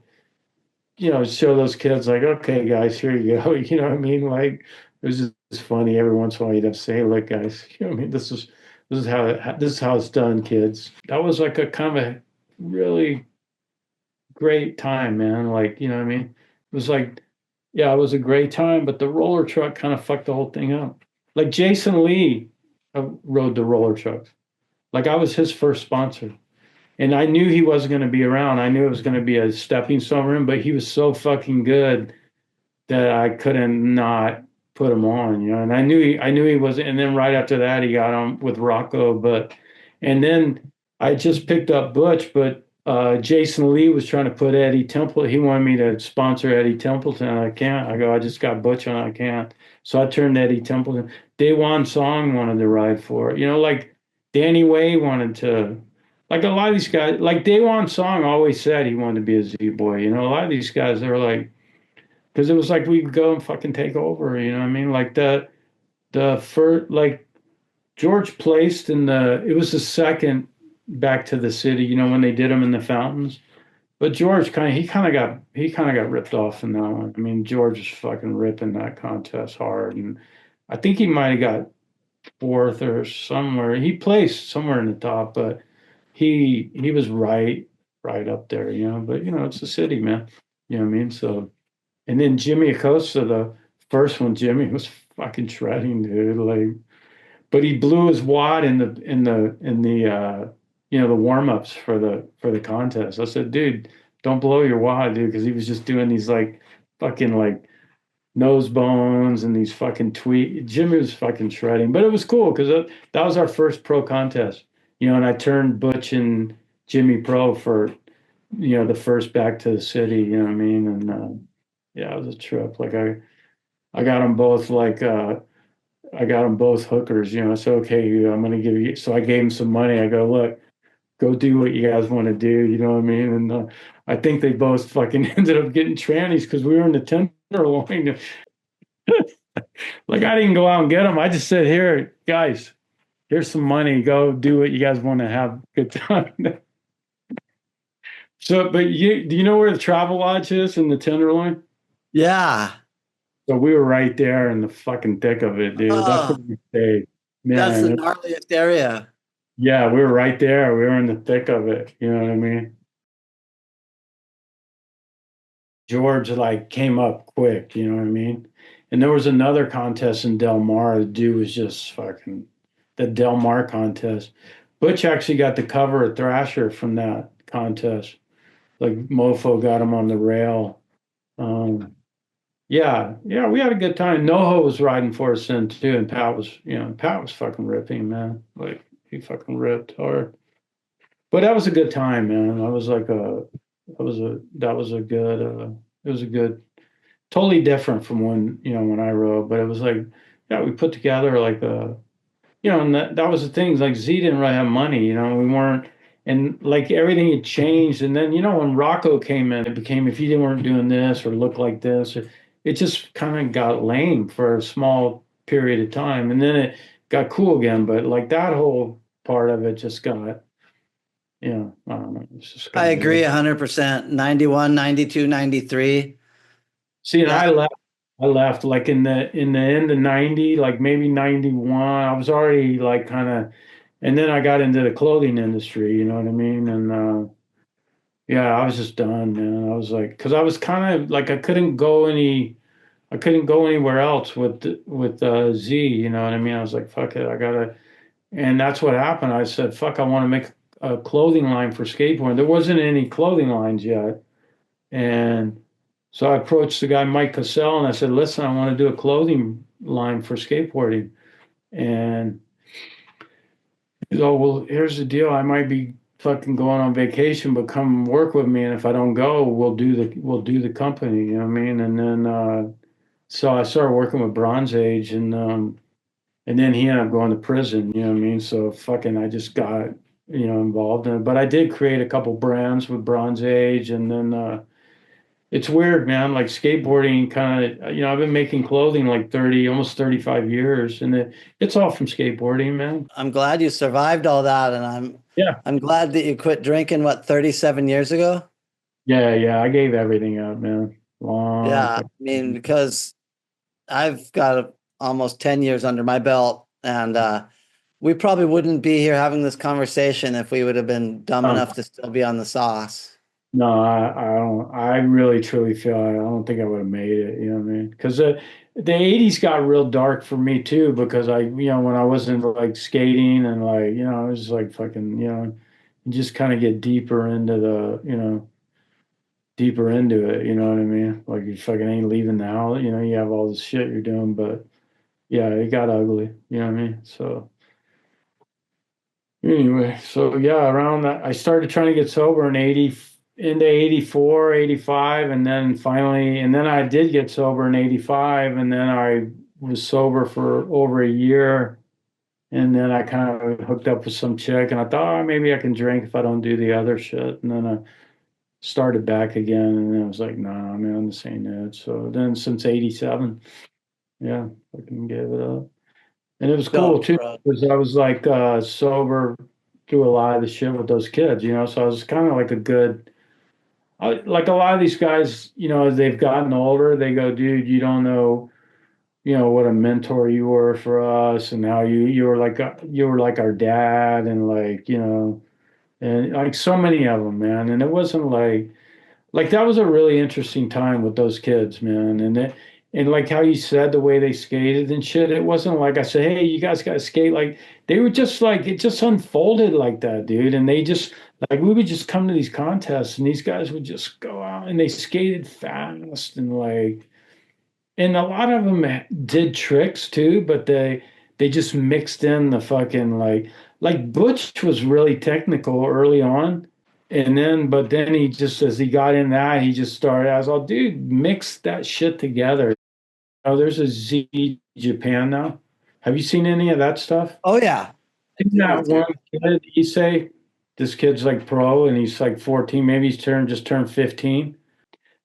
Speaker 2: show those kids like, okay, guys, here you go. You know what I mean? Like, it was just funny. Every once in a while, you'd have to say, look, guys, I mean, this is how it's done, kids. That was like a kind of a really great time, man. Like, you know what I mean? It was like, yeah, it was a great time, but the roller truck kind of fucked the whole thing up. Like Jason Lee rode the roller trucks. Like I was his first sponsor. And I knew he wasn't going to be around. I knew it was going to be a stepping stone for him, but he was so fucking good that I couldn't not put him on, And I knew he wasn't. And then right after that, he got on with Rocco. And then I just picked up Butch, but Jason Lee was trying to put Eddie Temple. He wanted me to sponsor Eddie Templeton. I can't. I go, I just got Butch on. I can't. So I turned to Eddie Templeton. Daewon Song wanted to ride for it. You know, like Danny Way wanted to. Like a lot of these guys, like Daewon Song always said he wanted to be a Z boy. You know, a lot of these guys, they're like, because it was like we could go and fucking take over. You know what I mean? Like the first, like George placed in the. It was the second back to the city. You know when they did them in the fountains. But George he kind of got ripped off in that one. I mean, George was fucking ripping that contest hard, and I think he might have got fourth or somewhere. He placed somewhere in the top, but he was right up there, you know. But you know, it's the city, man. You know what I mean? So, and then Jimmy Acosta, the first one, Jimmy was fucking shredding, dude. Like, but he blew his wad in the you know the warm-ups for the contest. I said, dude, don't blow your wad, dude, because he was just doing these like fucking like nose bones and these fucking tweet. Jimmy was fucking shredding, but it was cool because that was our first pro contest, you know. And I turned Butch and Jimmy pro for you know the first back to the city, you know what I mean? And yeah, it was a trip. Like I got them both like. I got them both hookers, you know. I said, okay, I'm going to give you. So I gave him some money. I go, look, go do what you guys want to do. You know what I mean? And I think they both fucking ended up getting trannies because we were in the tenderloin. Like I didn't go out and get them. I just said, here, guys, here's some money. Go do what you guys want to have a good time. So, but do you know where the Travel Lodge is in the Tenderloin?
Speaker 1: Yeah.
Speaker 2: So we were right there in the fucking thick of it, dude. That's where we stayed.
Speaker 1: That's the
Speaker 2: Man,
Speaker 1: gnarliest area.
Speaker 2: yeah, we were right there. We were in the thick of it. You know what I mean? George like came up quick, you know what I mean? And there was another contest in Del Mar. The dude was just fucking the Del Mar contest. Butch actually got the cover of Thrasher from that contest. Like Mofo got him on the rail. Yeah, yeah, we had a good time. NoHo was riding for us then too, and Pat was fucking ripping, man. Like he fucking ripped hard. But that was a good time, man. That was a good it was a good totally different from when I rode, but it was like yeah, we put together like a and that was the thing, like Z didn't really have money, we weren't and like everything had changed. And then, when Rocco came in, it became if you weren't doing this or look like this, it just kind of got lame for a small period of time. And then it got cool again. But like that whole part of it just got I don't know. It's just
Speaker 1: I agree
Speaker 2: weird.
Speaker 1: 100%. 91, 92, 93.
Speaker 2: See, and
Speaker 1: Yeah.
Speaker 2: I left like in the end of 90, like maybe 91. I was already like kind of, and then I got into the clothing industry, you know what I mean? And yeah, I was just done, man. I was like, because I was kind of like I couldn't go anywhere else with Z, you know what I mean? I was like, fuck it, I gotta, and that's what happened. I said, fuck, I want to make a clothing line for skateboarding. There wasn't any clothing lines yet, and so I approached the guy Mike Cassell and I said, listen, I want to do a clothing line for skateboarding, and he's, oh well, here's the deal. I might be fucking going on vacation, but come work with me, and if I don't go, we'll do the company. You know what I mean? And then so I started working with Bronze Age, and then he ended up going to prison. You know what I mean? So fucking, I just got involved in it. But I did create a couple brands with Bronze Age, and then it's weird, man. Like skateboarding, kind of. I've been making clothing like 30, almost 35 years, and it's all from skateboarding, man.
Speaker 1: I'm glad you survived all that, and
Speaker 2: Yeah.
Speaker 1: I'm glad that you quit drinking 37 years ago.
Speaker 2: Yeah. I gave everything up, man. Long.
Speaker 1: Yeah, I mean, because I've got almost 10 years under my belt, and we probably wouldn't be here having this conversation if we would have been dumb enough to still be on the sauce.
Speaker 2: No, I don't. I really truly feel I don't think I would have made it. You know what I mean? Because the '80s got real dark for me too. Because when I wasn't like skating and like I was like fucking you just kind of get deeper into deeper into it. You know what I mean? Like you fucking ain't leaving the house. You have all this shit you're doing, but yeah, it got ugly. You know what I mean? So Anyway, so yeah, around that, I started trying to get sober in 80, into 84, 85, and then finally, and then I did get sober in 85, and then I was sober for over a year. And then I kind of hooked up with some chick, and I thought, oh, maybe I can drink if I don't do the other shit. And then I started back again, and then I was like, nah, man, this ain't it. So then since 87, yeah, I can give it up. And it was cool
Speaker 1: Dope,
Speaker 2: too,
Speaker 1: bro.
Speaker 2: because I was like sober through a lot of the shit with those kids, you know. So I was kind of like a good, like a lot of these guys, you know, as they've gotten older, they go, dude, you don't know, you know, what a mentor you were for us, and how you were like you were like our dad, and like, you know, and like so many of them, man. And it wasn't like that was a really interesting time with those kids, man. And like how you said the way they skated and shit, it wasn't like I said, hey, you guys got to skate. Like they were just like it just unfolded like that, dude. And they just like we would just come to these contests, and these guys would just go out and they skated fast, and like, and a lot of them did tricks too, but they just mixed in the fucking like Butch was really technical early on, and then but then he just as he got in that he just started. I was all, dude, mix that shit together. Oh, there's a Z Japan now. Have you seen any of that stuff?
Speaker 1: Oh yeah.
Speaker 2: Isn't that one kid you say this kid's like pro and he's like 14, maybe he's just turned 15.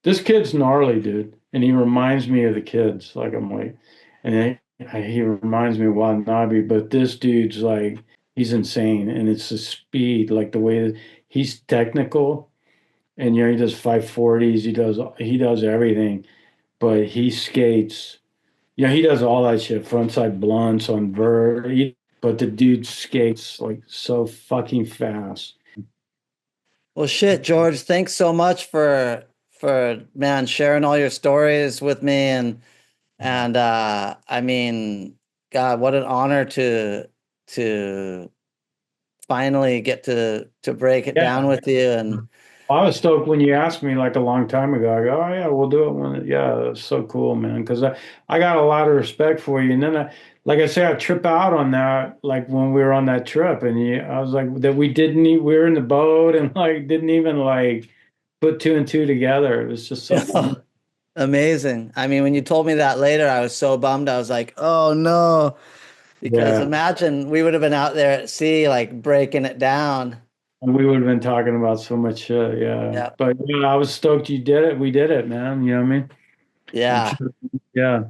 Speaker 2: This kid's gnarly, dude, and he reminds me of the kids. Like I'm like, and he reminds me of Watanabe, but this dude's like he's insane, and it's the speed, like the way that he's technical, and you know he does 540s, he does everything, but he skates. You know he does all that shit, frontside blunts on vert, but the dude skates like so fucking fast.
Speaker 1: Well, shit, George, thanks so much for man sharing all your stories with me, and I mean, God, what an honor to finally get to break it
Speaker 2: Yeah.
Speaker 1: down with you. And
Speaker 2: I was stoked when you asked me like a long time ago. I go, oh yeah, we'll do it when. Yeah, it's so cool, man. Because I got a lot of respect for you. And then like I say, I trip out on that. Like when we were on that trip, and I was like that we didn't. We were in the boat and like didn't even like put two and two together. It was just so fun.
Speaker 1: amazing. I mean, when you told me that later, I was so bummed. I was like, oh no, because
Speaker 2: Yeah,
Speaker 1: imagine we would have been out there at sea, like breaking it down.
Speaker 2: and we would have been talking about so much shit. Yeah,
Speaker 1: Yeah.
Speaker 2: but yeah, I was stoked you did it. We did it, man. You know what I mean? I'm
Speaker 1: Yeah,
Speaker 2: sure. Yeah.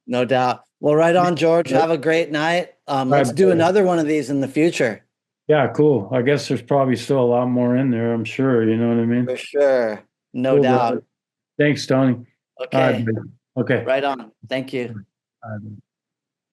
Speaker 1: no doubt. Well, right on, George. Have a great night.
Speaker 2: All
Speaker 1: Let's
Speaker 2: right,
Speaker 1: do
Speaker 2: buddy.
Speaker 1: another one of these in the future.
Speaker 2: Yeah, cool. I guess there's probably still a lot more in there, I'm sure. You know what I mean?
Speaker 1: For sure. No
Speaker 2: Cool,
Speaker 1: doubt.
Speaker 2: brother. Thank Thanks, Tony. All right,
Speaker 1: Okay.
Speaker 2: buddy. Okay.
Speaker 1: Right on. Thank you.
Speaker 2: All right, buddy.